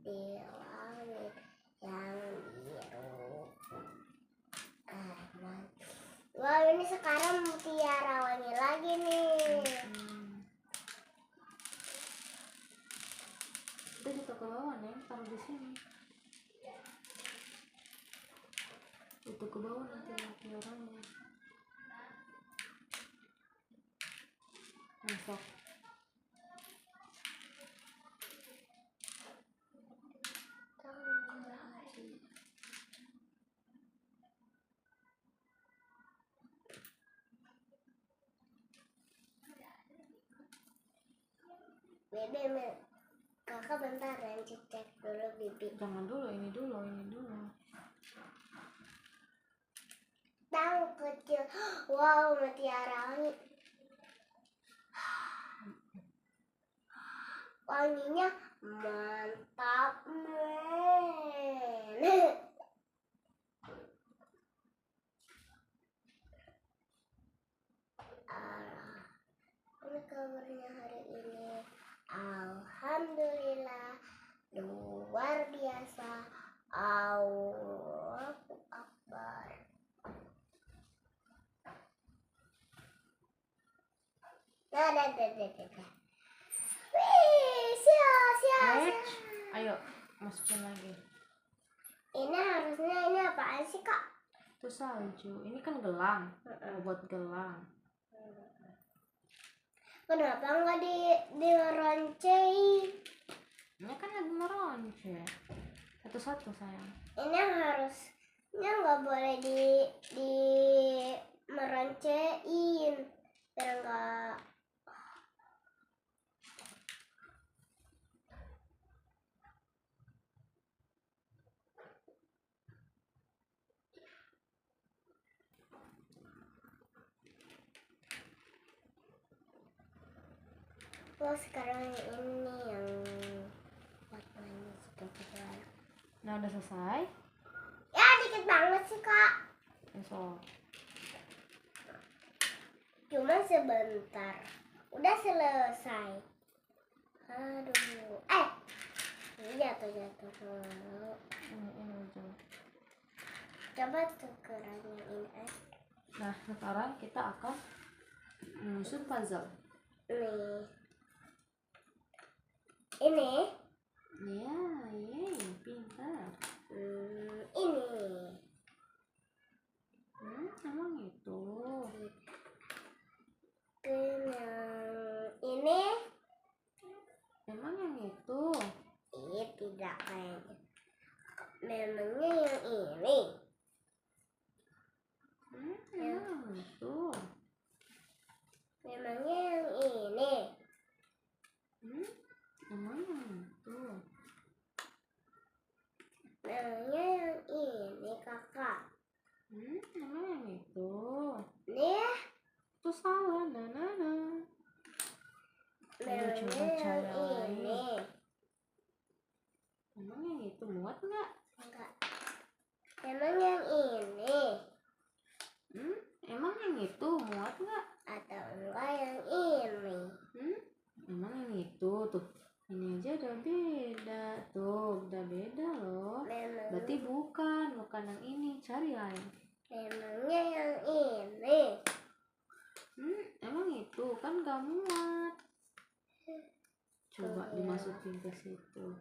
di langit yang biru amat. Wow, ini sekarang mutiara wangi lagi nih. Kita jatuh ke bawah nih, taruh di sini. Jatuh ke bawah nanti mutiaranya. Masuk. Bebe, kakak bentar Ranci cek dulu bibi. Jangan dulu, ini dulu. Bintang kecil, wow, mutiara wangi. Wanginya mantap men. Ini kabarnya hari ini. Alhamdulillah, luar biasa. Allahu Akbar. Dah. Wih, sia. Ayo, masukin lagi. Ini harusnya ini apaan sih kak? Itu salju. Ini kan gelang. Buat gelang. Kenapa nggak dironcein? Ini kan lagi meronce. Satu-satu sayang. Ini harusnya nggak boleh di meroncein biar nggak. Oh, sekarang ini yang warnanya sudah keluar. Nah, udah selesai. Ya, dikit banget sih, Kak. Besok. Cuma sebentar. Udah selesai. Aduh. Ini jatuh-jatuh dulu. Ini aja. Coba tukeran yang ini. Nah, sekarang kita akan menyusun puzzle. Ini. Iya, pintar. Ini. Emang itu. Ini. Emang yang itu. Tidak kayaknya. Memangnya yang ini. Emang yang itu. Memangnya yang ini. Emang yang itu. Memangnya yang ini, Kakak. Emang yang itu. Nih. Itu salah, nah. Memangnya coba yang cara lain. ini. Emang yang itu muat nggak? Enggak. Memang yang ini. Emang yang itu muat nggak? Atau enggak yang ini. Emang yang itu tuh. Ini aja udah beda tuh, udah beda loh. Berarti bukan yang ini, cari lain. Memangnya yang ini. Emang itu kan gak muat. Coba dimasukin ke situ.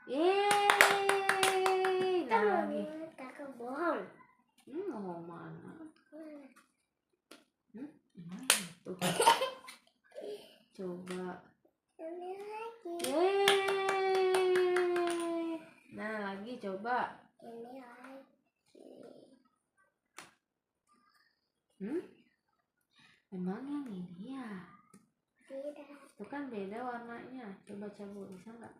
Yeay, nah lagi. Kakak bohong. Mau mana? Emang yang itu. Coba. Ini lagi. Yeay. Nah lagi coba. Ini lagi. Emang yang ini ya? Tidak. Itu kan beda warnanya. Coba cabut, bisa nggak?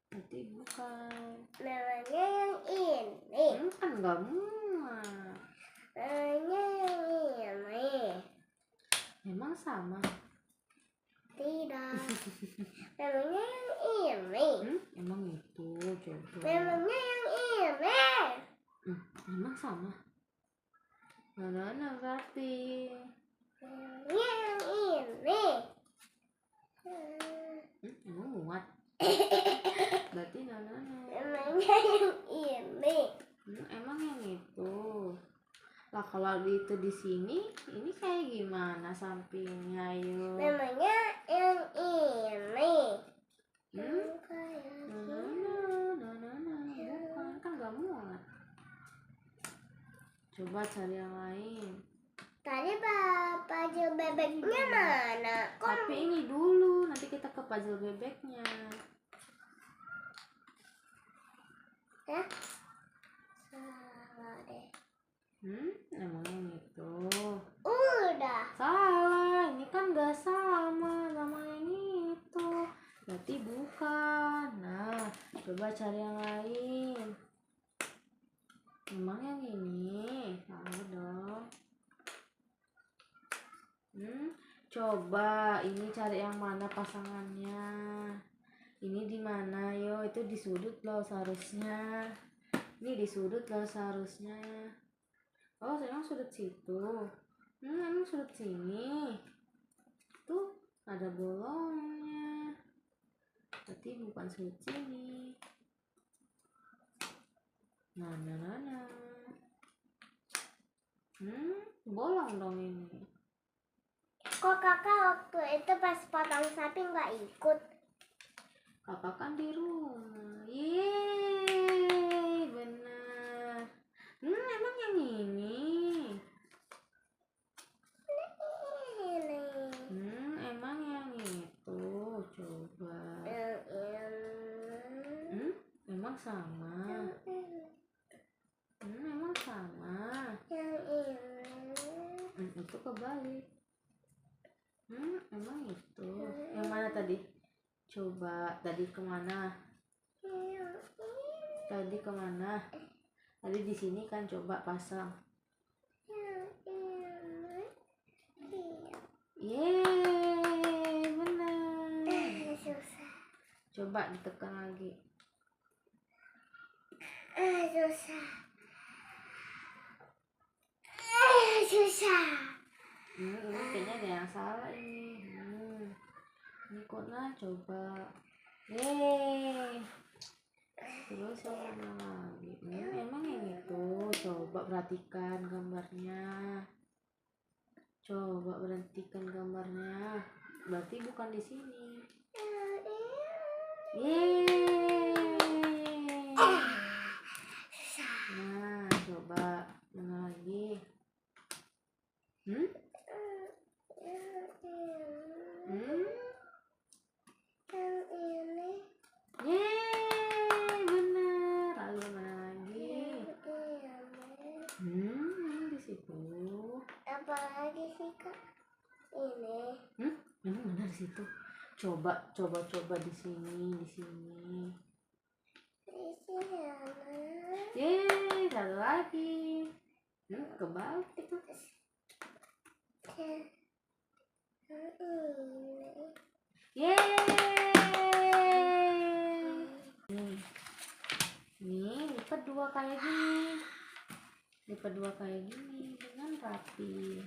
Berarti bukan. Namanya yang ini. Kan nggak muat. Namanya yang ini. Memang sama. Tidak. Namanya yang ini. Emang itu coba. Namanya yang ini. Emang sama. Nah berarti. Namanya yang ini. Emang muat. Berarti Namanya yang ini. Emang yang itu. Lah kalau itu di sini, ini kayak gimana sampingnya yuk? Namanya yang ini. Bukan, kan gak muat. Coba cari yang lain. Tadi puzzle bebeknya mana? Tapi ini dulu, nanti kita ke puzzle bebeknya. Ya? Salah deh. Emang yang itu. Udah. Salah, ini kan gak sama yang itu. Berarti bukan. Nah, coba cari yang lain. Emang yang ini. Salah dong. Coba ini cari yang mana pasangannya. Ini di mana yo? Itu di sudut loh seharusnya. Ini di sudut loh seharusnya. Oh, emang sudut situ. Emang sudut sini. Tuh ada bolongnya. Berarti bukan sudut sini. Nah. Bolong dong ini. Kok kakak waktu itu pas potong sapi nggak ikut? Kakak kan di rumah. Yeay, benar. Emang yang ini. Emang yang itu. Coba. Emang sama. Emang sama. Itu kebalik. Emang itu. Yang mana tadi? Coba tadi kemana? Tadi kemana? Tadi di sini kan, coba pasang. Yeay, benar. Susah. Coba ditekan lagi. Susah. Susah. Ini kayaknya ada yang salah ini. Ini kok nah, coba. Yeay. Terus sama lagi. Emang yang itu. Coba perhatikan gambarnya. Coba perhatikan gambarnya. Berarti bukan di sini. Yeay. Nah, coba mana lagi? Yeay, bener. Lalu mana lagi? Di situ. Apa lagi sih kak? Ini. Memang benar situ. Coba di sini, di sini. Yeay, satu lagi. Kebalik itu. Yeay. Nih, lipat dua kayak gini. Lipat dua kayak gini dengan rapi.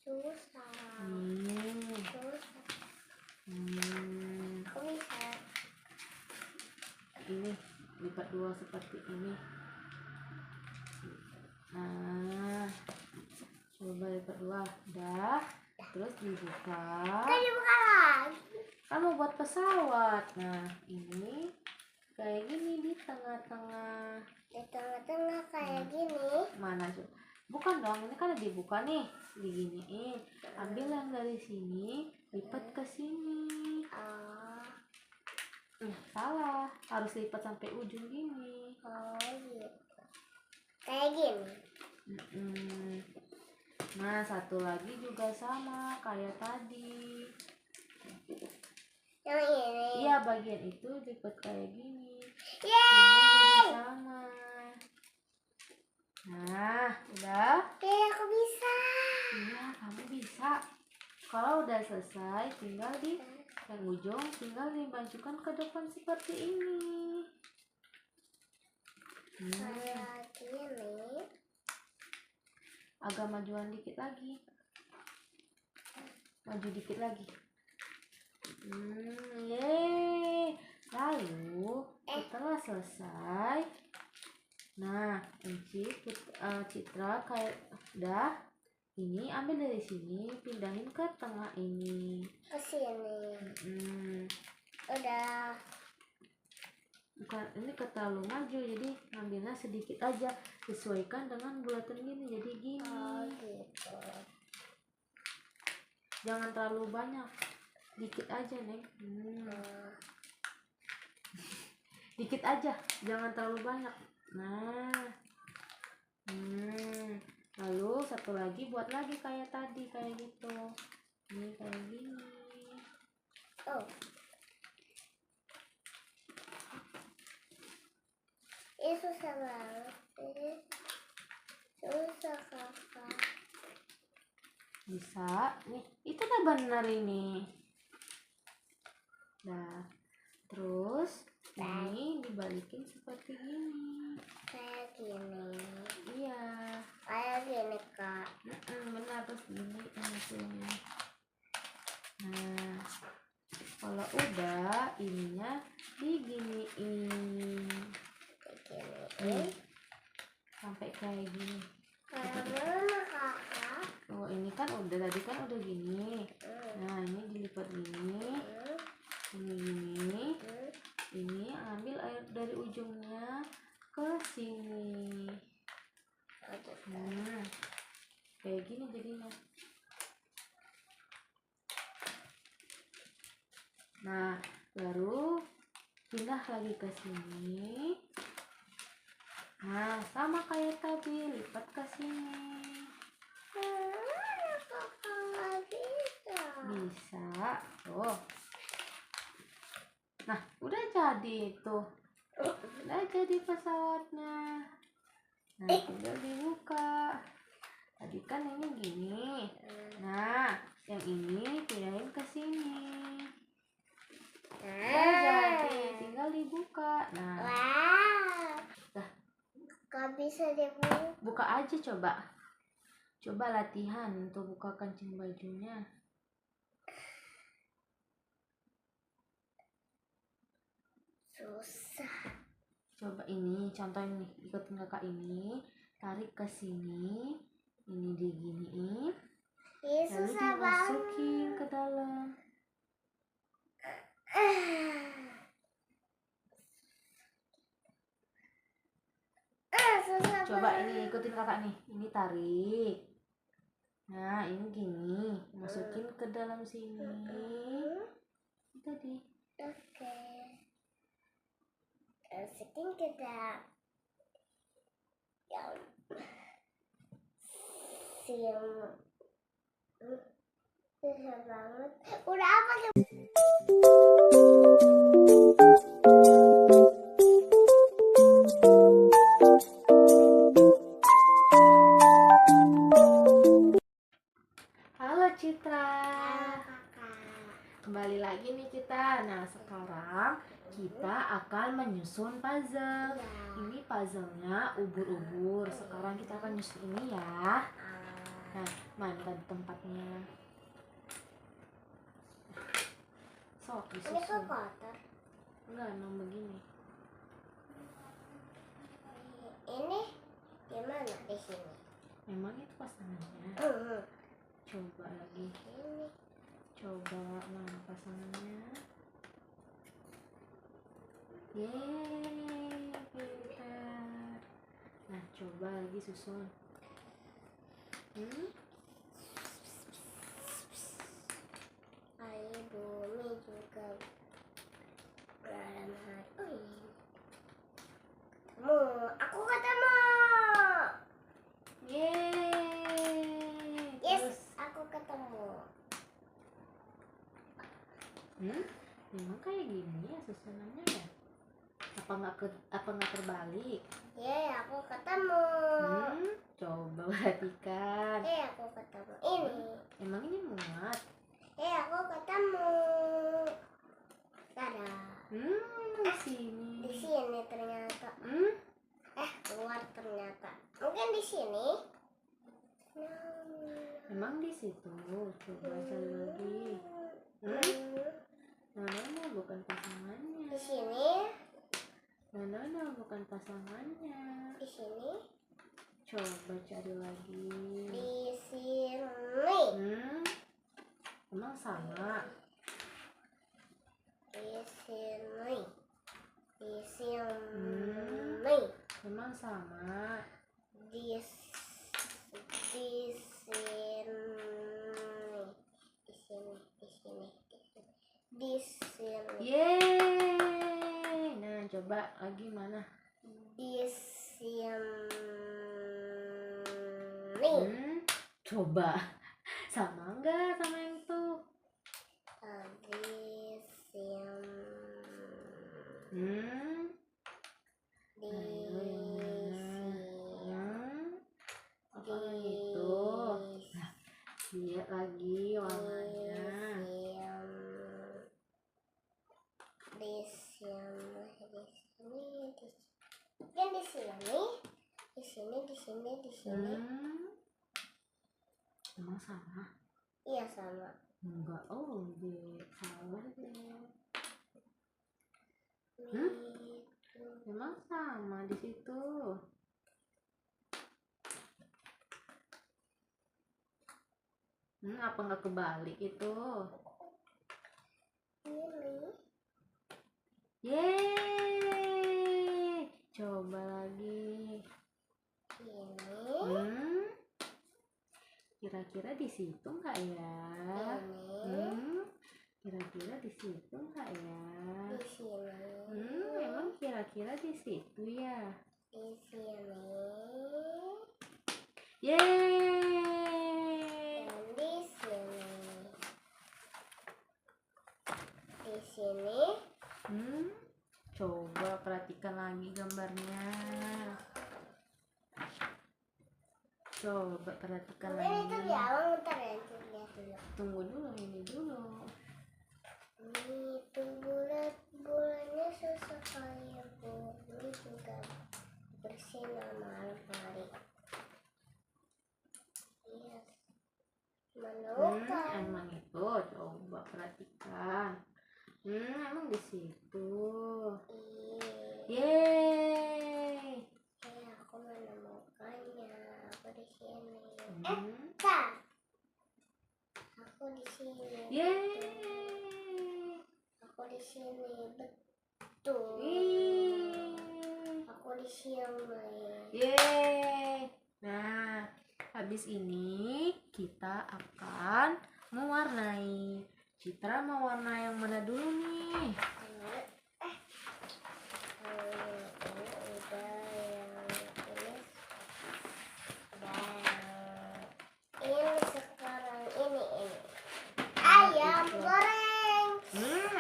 Susah. Susah. Aku bisa. Ini lipat dua seperti ini. Nah, coba lipat dua. Dah. Terus dibuka. Kan dibuka lagi. Kan mau buat pesawat. Nah, ini kayak gini di tengah-tengah. Di tengah-tengah kayak gini. Mana coba? Bukan dong, ini kan dibuka nih, diginiin. Ambil yang dari sini, lipat ke sini. Salah, harus lipat sampai ujung gini. Gitu. Kayak gini. Nah, satu lagi juga sama kayak tadi. Yang ini. Iya, bagian itu lipat kayak gini. Yeay! Jadi sama. Nah, udah? Aku bisa. Iya, kamu bisa. Kalau udah selesai, tinggal di yang ujung, tinggal dimajukan ke depan seperti ini. Kayak gini. Agak majuan dikit lagi. Maju dikit lagi. Yeay. Lalu setelah selesai, nah Citra kayak udah, ini ambil dari sini, pindahin ke tengah ini. Ke sini. Udah. Bukan, ini terlalu maju, jadi ngambilnya sedikit aja, sesuaikan dengan bulatan gini, jadi gini. Gitu. Jangan terlalu banyak, dikit aja Neng. Dikit aja, jangan terlalu banyak. Nah, lalu satu lagi buat lagi kayak tadi, kayak gitu. Ini kayak gini. Ini susah banget. Ini susah kakak. Bisa nih, itu udah benar ini. Nah, terus ini dibalikin seperti ini. Kayak gini. Iya. Kayak gini kak. Benar, terus gini hasilnya. Nah, kalau udah ininya diginiin. Sampai kayak gini. Mana kakak? Oh, ini kan udah, tadi kan udah gini. Nah, ini dilipat gini. Ini ambil air dari ujungnya ke sini. Kayak gini jadinya. Nah, baru pindah lagi ke sini. Nah, sama kayak tadi, lipat ke sini. Bisa. Tuh. Nah, udah jadi tuh. Udah jadi pesawatnya. Nah, tinggal dibuka. Tadi kan ini gini. Nah, Yang ini pindahin ke sini. Nah. Udah jadi, tinggal dibuka. Nah, Wow. dah. Gak bisa dibuka. Buka aja coba. Coba latihan untuk buka kancing bajunya. Susah. Coba ini, contoh ini, ikutin kakak ini, tarik ke sini, ini diginiin, Ih, lalu susah dimasukin ke dalam. Susah Coba banget. ini ikutin kakak nih, ini tarik. Nah, ini gini, masukin ke dalam sini. Tadi. Oke. Masukin ke dalam. Ya. Siang. Susah banget. Udah apa? Halo Citra. Kakak. Kembali lagi nih kita. Nah, sekarang kita akan menyusun puzzle. Ini puzzle-nya ubur-ubur. Sekarang kita akan nyusun ini ya. Nah, mana tadi tempatnya? Sok Ini kok disusun. kotor. Enggak, emang begini. Ini gimana di sini? Memang itu pasangannya. Coba lagi. Ini. Coba mana pasangannya? Yeay, pintar. Nah, coba lagi susun. Air bumi juga dalam hati. Aku ketemu. Yeay. Yes, Terus, aku ketemu. memang kayak gini ya susunannya ya? Apa nggak terbalik? Aku ketemu. Coba perhatikan. Aku ketemu ini. Emang ini muat? Aku ketemu. Dadah. Di sini. Di sini ternyata. Keluar ternyata. Mungkin di sini. Emang di situ. Coba cari lagi. Nah, bukan pasangannya. Di sini. Nah, bukan pasangannya. Di sini. Coba cari lagi. Di sini. Emang sama? Di sini. Di sini. Emang sama? Di sini. Di sini. Di sini. Di sini. Yeay. Nah, coba lagi mana? Di sini. Coba. Sama enggak sama yang itu? Di sini. Di Ayo, yang mana? Apa itu? Nah, lihat lagi warnanya. Di sini. Kan di sini. Di sini. Di sini. Di sini. Emang sama? Iya sama. Enggak, salah deh. Emang sama di situ. Apa nggak kebalik itu? Ini. Yeay. Coba lagi. Ini. Kira-kira di situ nggak ya? Kira-kira di situ nggak ya? Di sini. Emang kira-kira di situ ya? Di sini. Yeay. Dan di sini. Di sini. Coba perhatikan lagi gambarnya. Coba perhatikan Mungkin itu lagi. di awal ntar ya lihat. dulu. Tunggu dulu, ini dulu. Itu bulannya susah kali ya Bu. Ini juga bersinar malam hari. Iya. Menemukan. Emang itu, coba perhatikan. Emang di situ. Iya. Yeay. Aku menemukannya. Aku di sini. Hmm. Aku di sini. Yeay. Aku di sini betul. Aku di sini. Yeay. Nah, habis ini kita akan mewarnai. Citra mau warna yang mana dulu nih? Ayam goreng.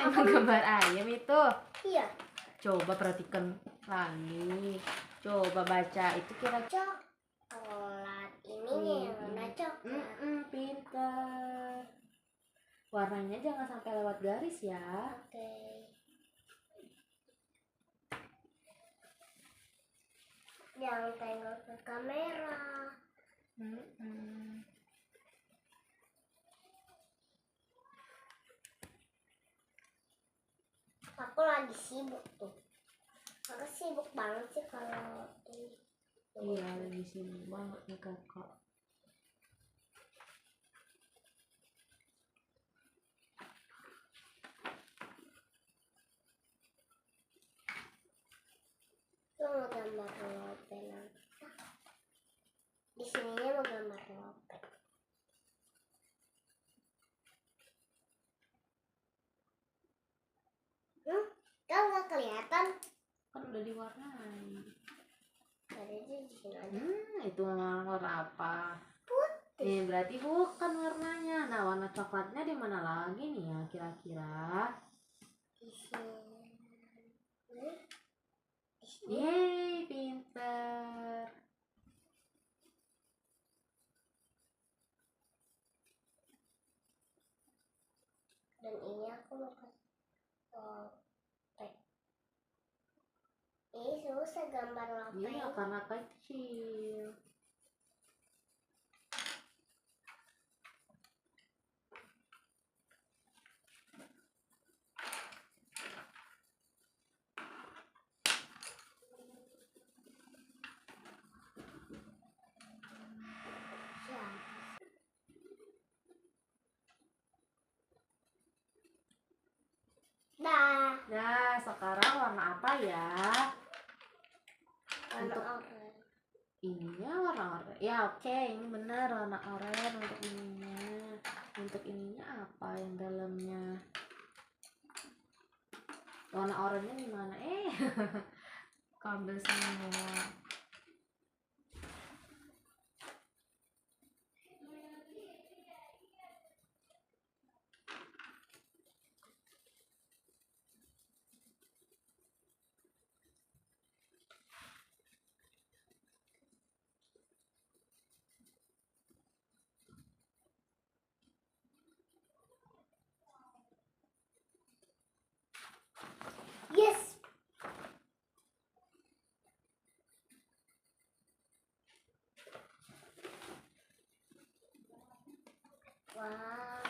Emang gambar ayam itu. Iya. Coba perhatikan lagi. Coba baca itu kira Coklat. Ini yang warna coklat. Pintar. Warnanya jangan sampai lewat garis ya. Oke. Jangan tengok ke kamera. Aku lagi sibuk tuh. Aku sibuk banget sih kalau ini. Iya, lagi sibuk banget nih kakak. Itu mau gambar lope nanti. Di sininya mau gambar lope. Kan nggak kelihatan. Kan udah diwarnai. Tadi di sini aja. Itu warna apa? Putih. Berarti bukan warnanya. Nah, warna coklatnya di mana lagi nih ya kira-kira? Di sini. Yeay, pinter. Dan ini aku mau kasih lope. Ini susah gambar lope. Iya, karena kecil. Nah, sekarang warna apa ya? Untuk ininya warna oranye. Ya, oke, ini benar warna oranye untuk ininya. Untuk ininya apa yang dalamnya? Warna oranye di mana? Kabel semua. Yes. Wow.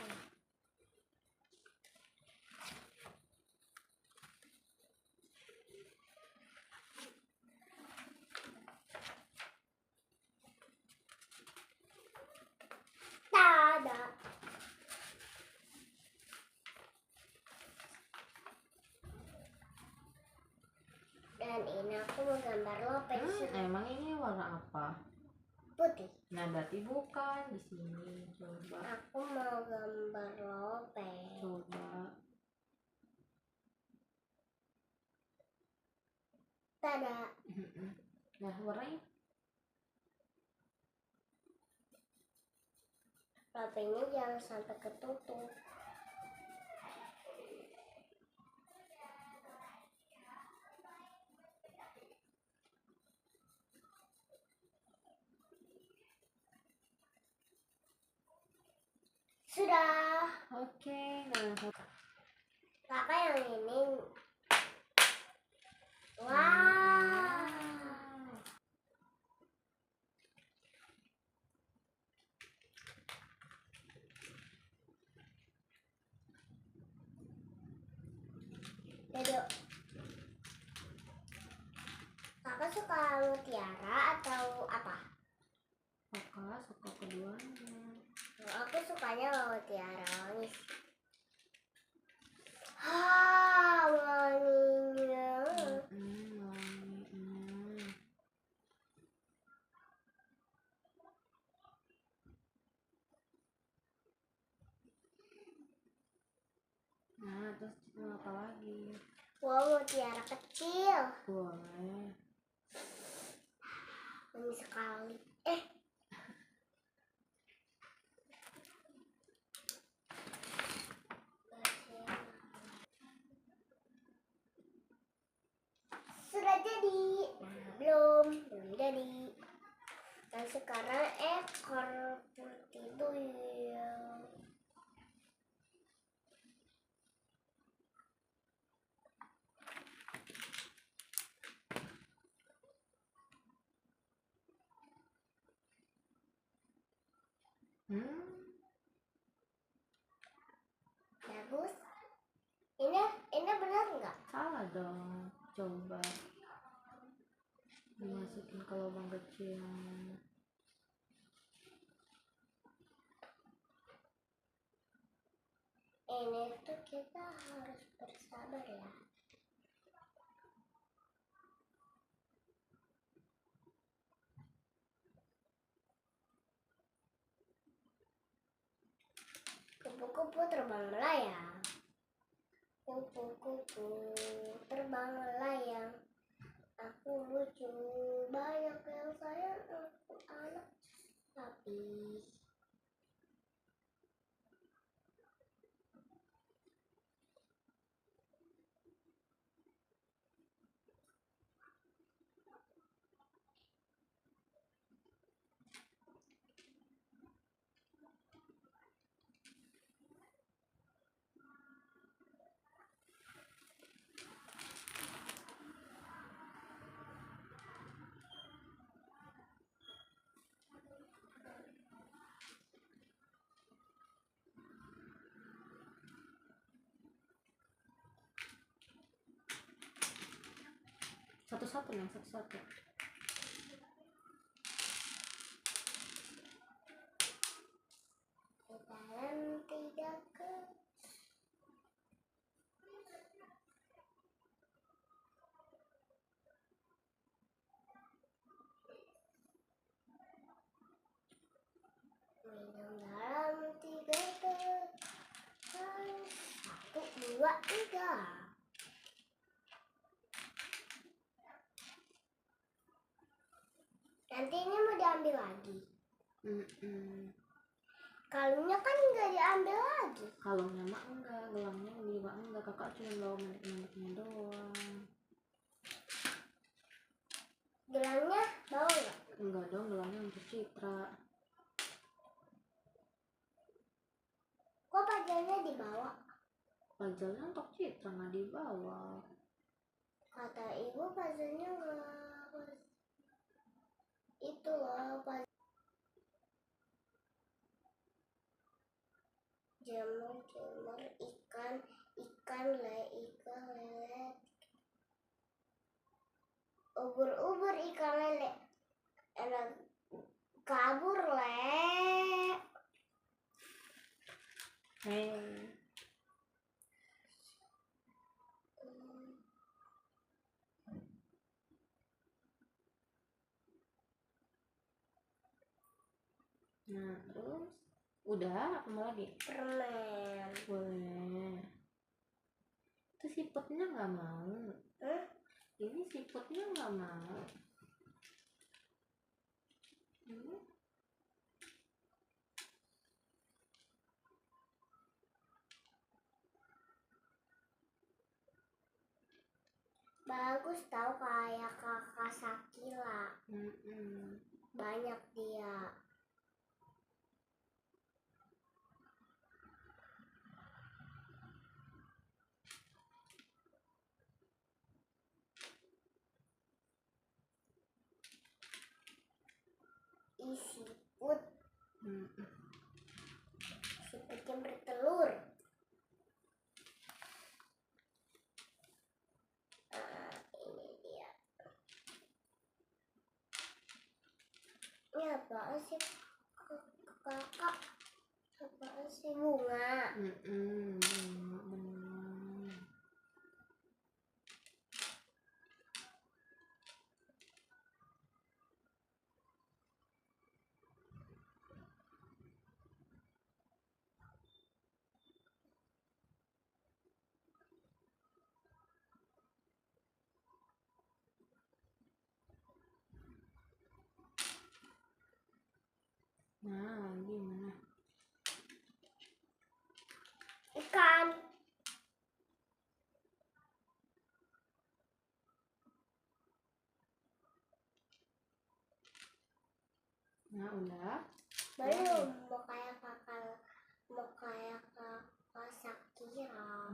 Tada. Dan ini aku mau gambar lope. Emang ini warna apa? Putih. Nah, berarti bukan di sini. Coba. Aku mau gambar lope. Coba. Tada. Nah, warnanya Lopenya jangan sampai ketutup. Sudah. Oke, nah Kakak yang ini. Wow. Dedok. Kakak suka mutiara atau apa? kakak suka keduanya. Aku sukanya mutiara wangi. Wanginya. Wanginya. Nah, terus mau apa lagi? Wow, mutiara kecil. Boleh. Wangi sekali. Sudah jadi. Belum jadi. Dan sekarang ekor putih tuyul. Bagus. Ini benar nggak? Salah dong. Coba dimasukin ke lubang kecil. Ini tuh kita harus bersabar ya. Kupu-kupu terbang melayang. Kupu-kupu terbang melayang. Aku lucu, banyak yang sayang aku anak sapi. Satu-satu nih, satu-satu. Dalam tiga ke minum dalam tiga ke satu dua tiga. Nanti ini mau diambil lagi. Kalungnya kan nggak diambil lagi. Kalungnya mah enggak, gelangnya juga enggak. Kakak cuma bawa menik-meniknya doang. Gelangnya bawa nggak? Enggak dong, gelangnya untuk Citra. Kok pajaknya dibawa? Puzzle-nya untuk Citra, nggak dibawa. Kata ibu pajaknya nggak. Itu loh pas jamur ikan lele ubur ikan lele enak kabur Nah, terus udah apa lagi? permen. Boleh. Itu siputnya nggak mau. Ini siputnya nggak mau. Bagus tahu kayak kakak Sakila. Banyak dia. jadi siput. Mm-mm. Siput yang bertelur. Ini dia. Ini apaan sih kakak? Apaan sih bunga? Mm-mm. Nah, lagi mana? Ikan. Nah, udah. Belum. Mau kayak kakak Sakira.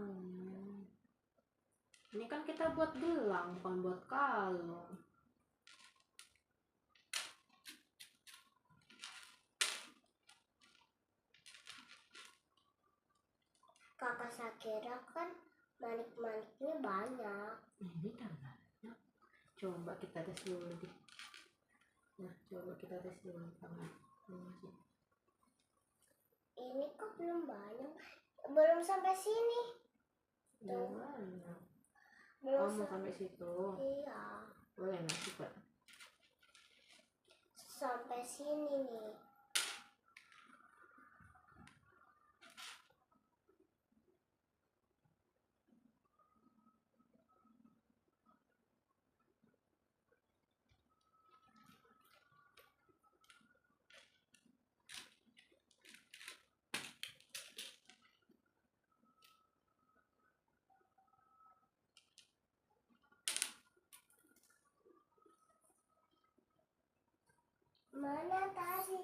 Ini kan kita buat gelang, bukan buat kalung. Kakak Sakira kan manik-maniknya banyak. Ini kan banyak. Coba kita tes dulu deh. Nah, coba kita tes dulu tangan. Ini kok belum banyak. Belum sampai sini. Udah banyak. Belum Oh, mau sampai situ. Iya. Boleh nggak coba? Sampai sini nih. Mana tadi?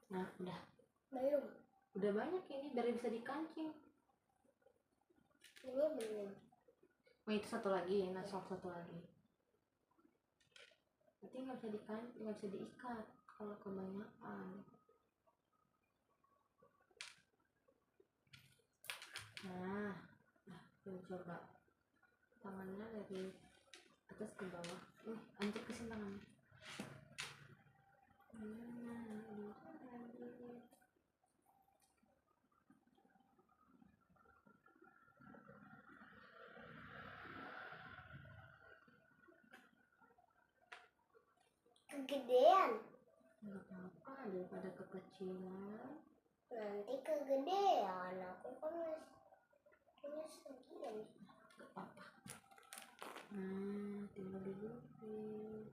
Nah, udah. Belum. Udah banyak ini, biar bisa dikancing. Ini belum. Oh, itu satu lagi, nah satu lagi. Nanti nggak bisa dikancing, nggak bisa diikat kalau kebanyakan. Nah, coba tangannya dari atas ke bawah. Anjir ke sini tangannya. Kegedean. Nggak apa-apa daripada kekecilan. Nanti kegedean. Aku kan punya segini. Nggak apa-apa. Nah, tinggal dilupin.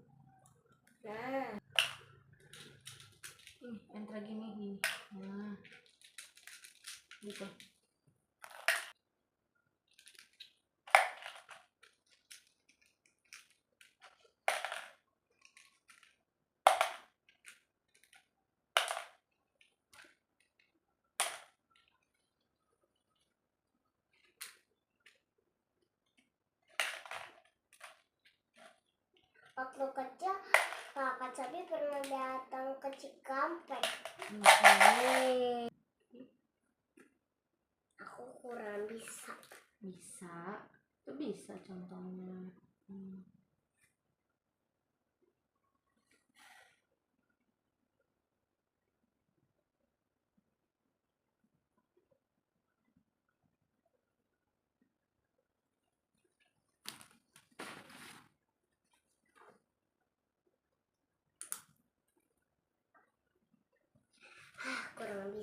Nah, Entra gini. Nah, gitu. waktu kecil kakak Sabi pernah datang ke Cikampek. Aku kurang bisa. Bisa, itu bisa contohnya.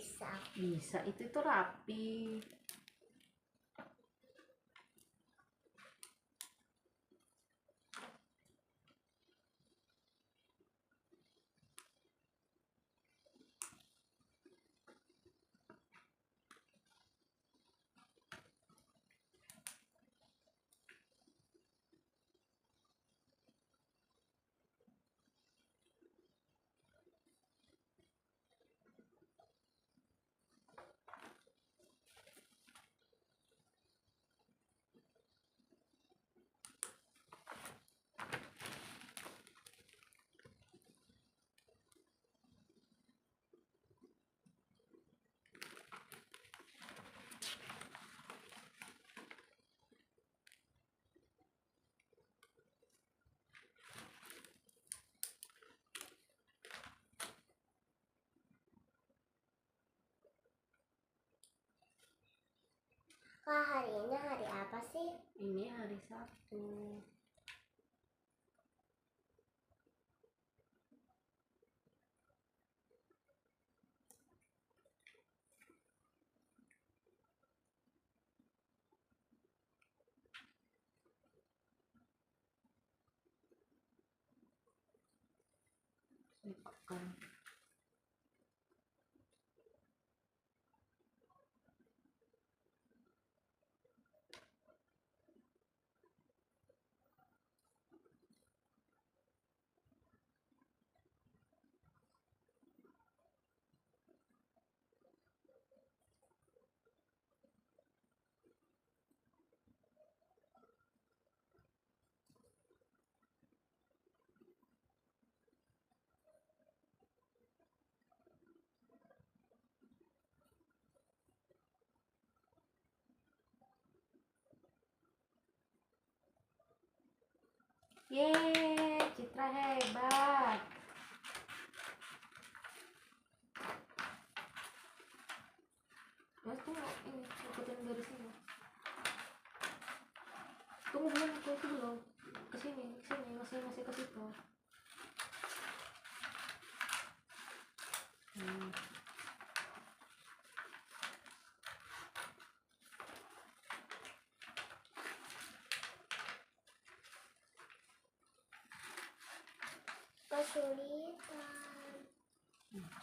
bisa. Bisa, itu tuh rapi. Kak, hari ini hari apa sih? Ini hari Sabtu. Makan. Yeay, Citra hebat. Mas tunggu, ini ikutin garisnya. Tunggu belum, itu belum. Kesini, masih ke situ. Kesulitan.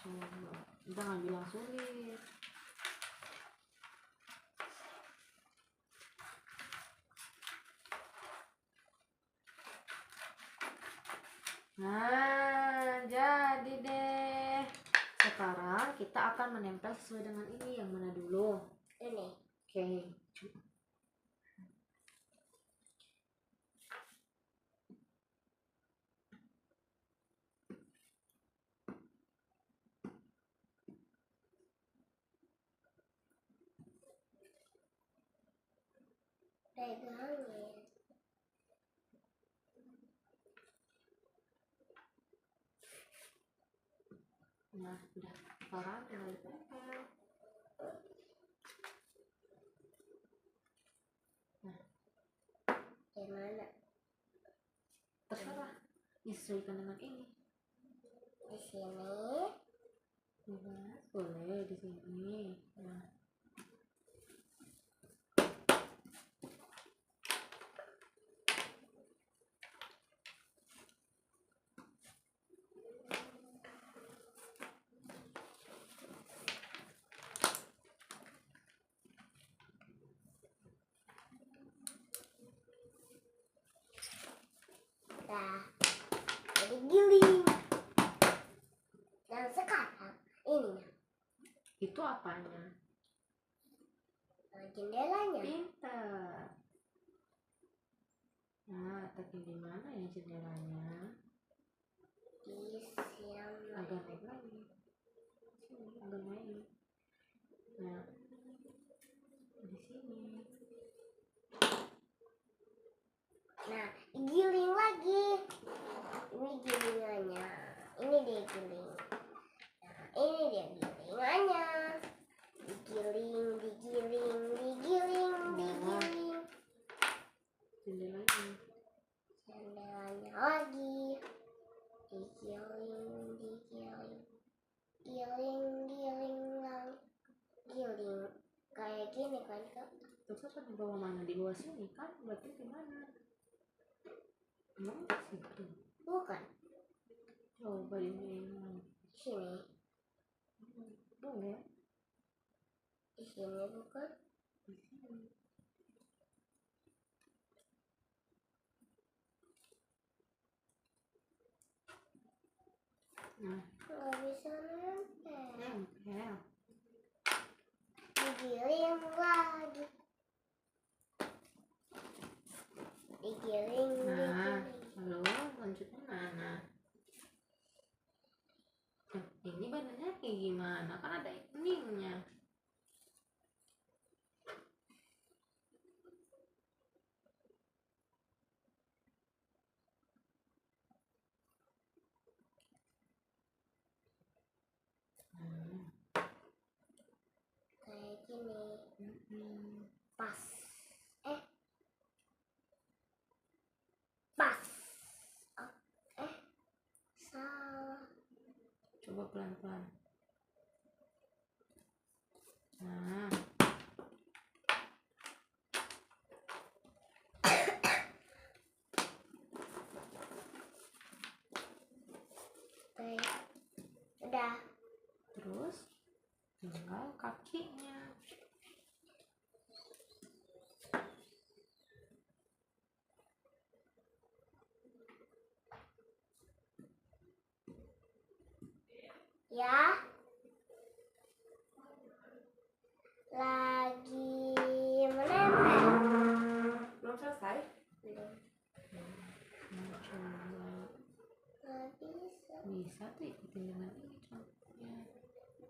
Coba, jangan bilang sulit. Nah, jadi deh. Sekarang kita akan menempel sesuai dengan ini. Yang mana dulu? Ini. Oke. Pegangin. Nah, udah. Sekarang tinggal ditempel. Gimana? Terserah. Disesuaikan dengan ini. Di sini. Bebas, boleh di sini. Nah. Nah, jadi giling. Dan sekarang ini Itu apanya? jendelanya. Pintar. Nah, tapi di mana ya jendelanya? Di sini. Agak naik lagi. Sini, agak naik. Nah, di sini. Nah, giling lagi. Ini gilingannya. Ini dia giling. Nah, ini dia gilingannya. Digiling, digiling, digiling, digiling. Jendelanya. Jendelanya lagi. Digiling, digiling. Giling, giling lagi. giling kayak gini kan Kak? Terus apa di bawah mana? Di bawah sini kan? Berarti di mana? Emang di situ? Bukan, Coba ini. sini. Boleh. Di sini bukan? Di sini. Nah, Nggak bisa nempel. nempel. Digiling lagi. Digiling, Nah, digiling. lalu lanjutnya mana? Ini badannya kayak gimana? Kan ada ininya. Kayak gini. Mm-mm. Pas. Pas. Oh, salah. Coba pelan-pelan. Nah, Oke. Udah. terus tinggal kakinya. Ya. Lagi menempel. Belum selesai? Belum. Nah, coba. Nggak bisa. Bisa tuh ikutin dengan ini contohnya.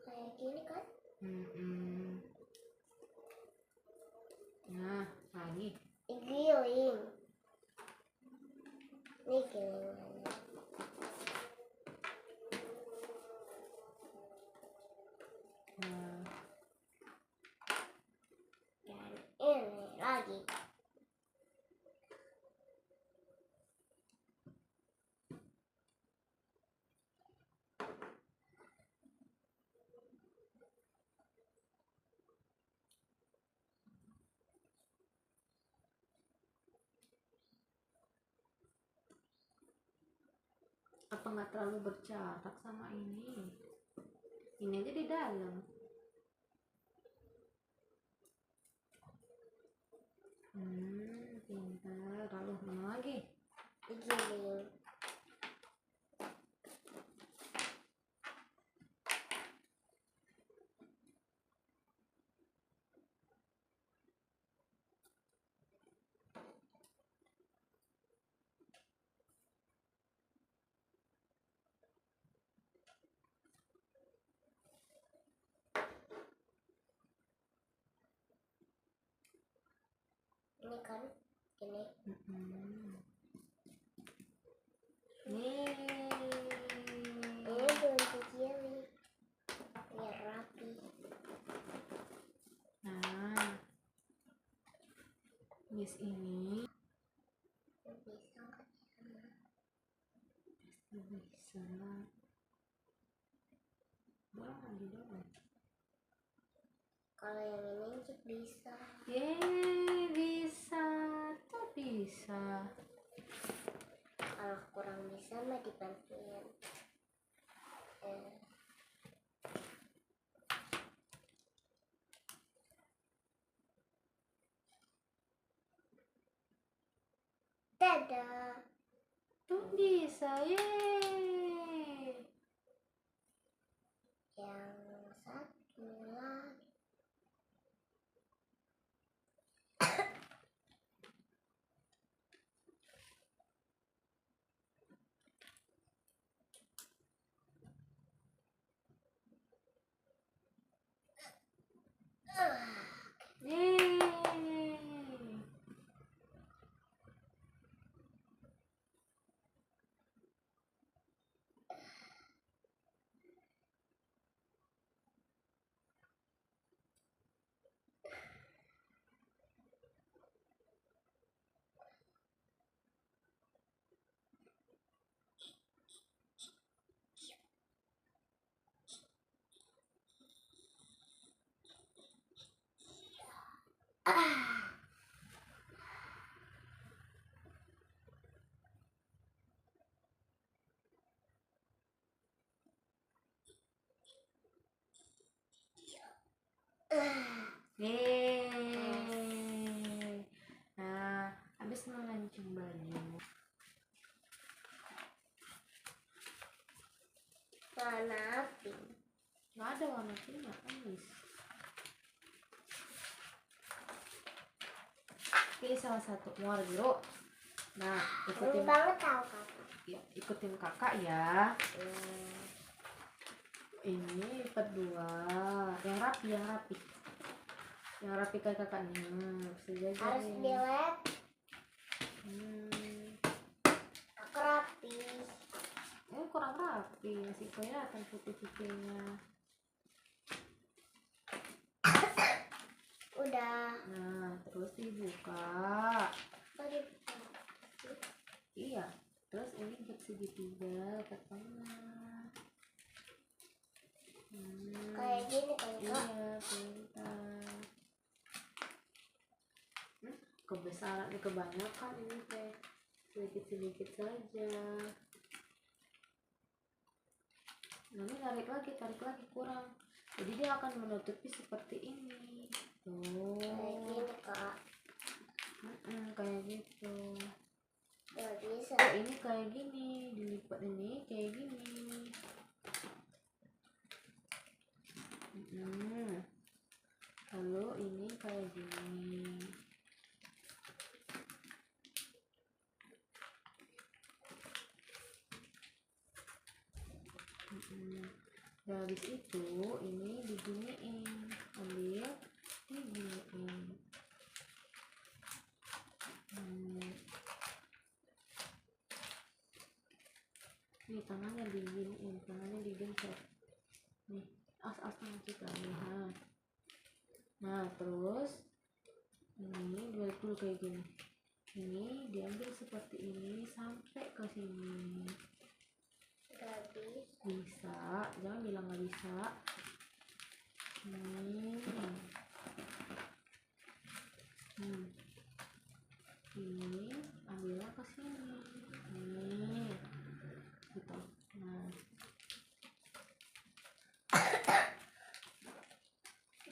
Kayak gini kan? Mm-mm. Nah, lagi. Digiling. Ini gilingannya. Nah, Dan ini lagi. apa nggak terlalu berjarak sama ini? Ini aja di dalam. Pintar. Lalu mana lagi? Digiling. Ini kan? Gini. Mm-mm. Ini Nih. belum digiling. Biar rapi. Nah, Miss ini Bisa nggak? pasti bisa. Dorong lagi dorong. Kalau yang ini Cik bisa. Yeay, bisa. Tuh bisa. Kalau kurang bisa mah dibantuin. Dadah. Tuh bisa. Yeay. Yang satu lagi. Yeay. Yeay. Nah, habis melancong baju. Warna pink. Nggak ada warna pink, habis. Pilih salah satu warna biru. Nah, Ini banget tahu kakak. ya, ikutin kakak ya. Ini lipat 2. Yang rapi, yang rapi kayak kakaknya. Harus dilihat. Aku rapi. Kurang rapi, masih kelihatan putih-putihnya. Udah. Nah, terus dibuka. Tadi Iya, terus ini buat segitiga ke tengah. kayak gini kan kak. Iya, pintar. Kebesaran, kebanyakan ini teh sedikit-sedikit saja. Nah, ini tarik lagi kurang. Jadi dia akan menutupi seperti ini. Tuh. Kayak gini kak. Kayak gitu. Nggak bisa. Oh, ini kayak gini, dilipat ini kayak gini. Lalu ini kayak gini. Dan habis itu ini diginiin, ambil diginiin. Nih tangannya diginiin, tangannya digencet. Nih, as-as tangan kita nih. Nah, terus ini dua dulu kayak gini. Ini diambil seperti ini sampai ke sini. Bisa, jangan bilang nggak bisa. Ini ambilnya ke sini. Nih, gitu. Nah,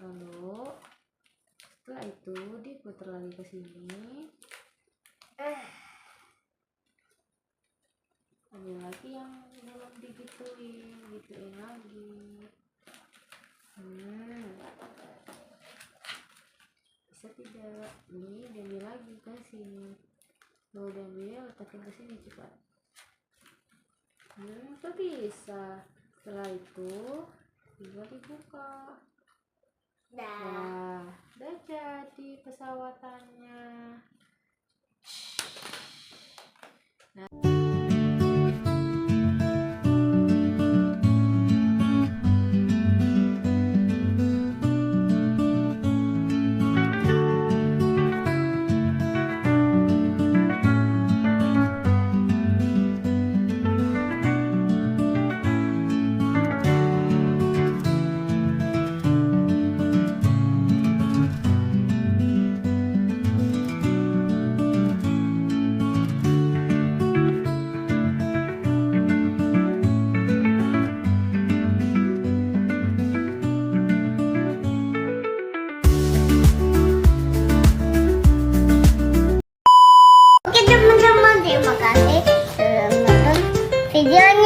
lalu setelah itu diputar lagi ke sini. Ambil lagi yang belum digituin, gituin lagi. Bisa tidak? Ini diambil lagi ke sini. Lalu diambil, letakin ke sini cepat. Itu bisa. Setelah itu tinggal dibuka. Nah, udah jadi pesawatannya. Oke teman-teman, terima kasih sudah menonton videonya.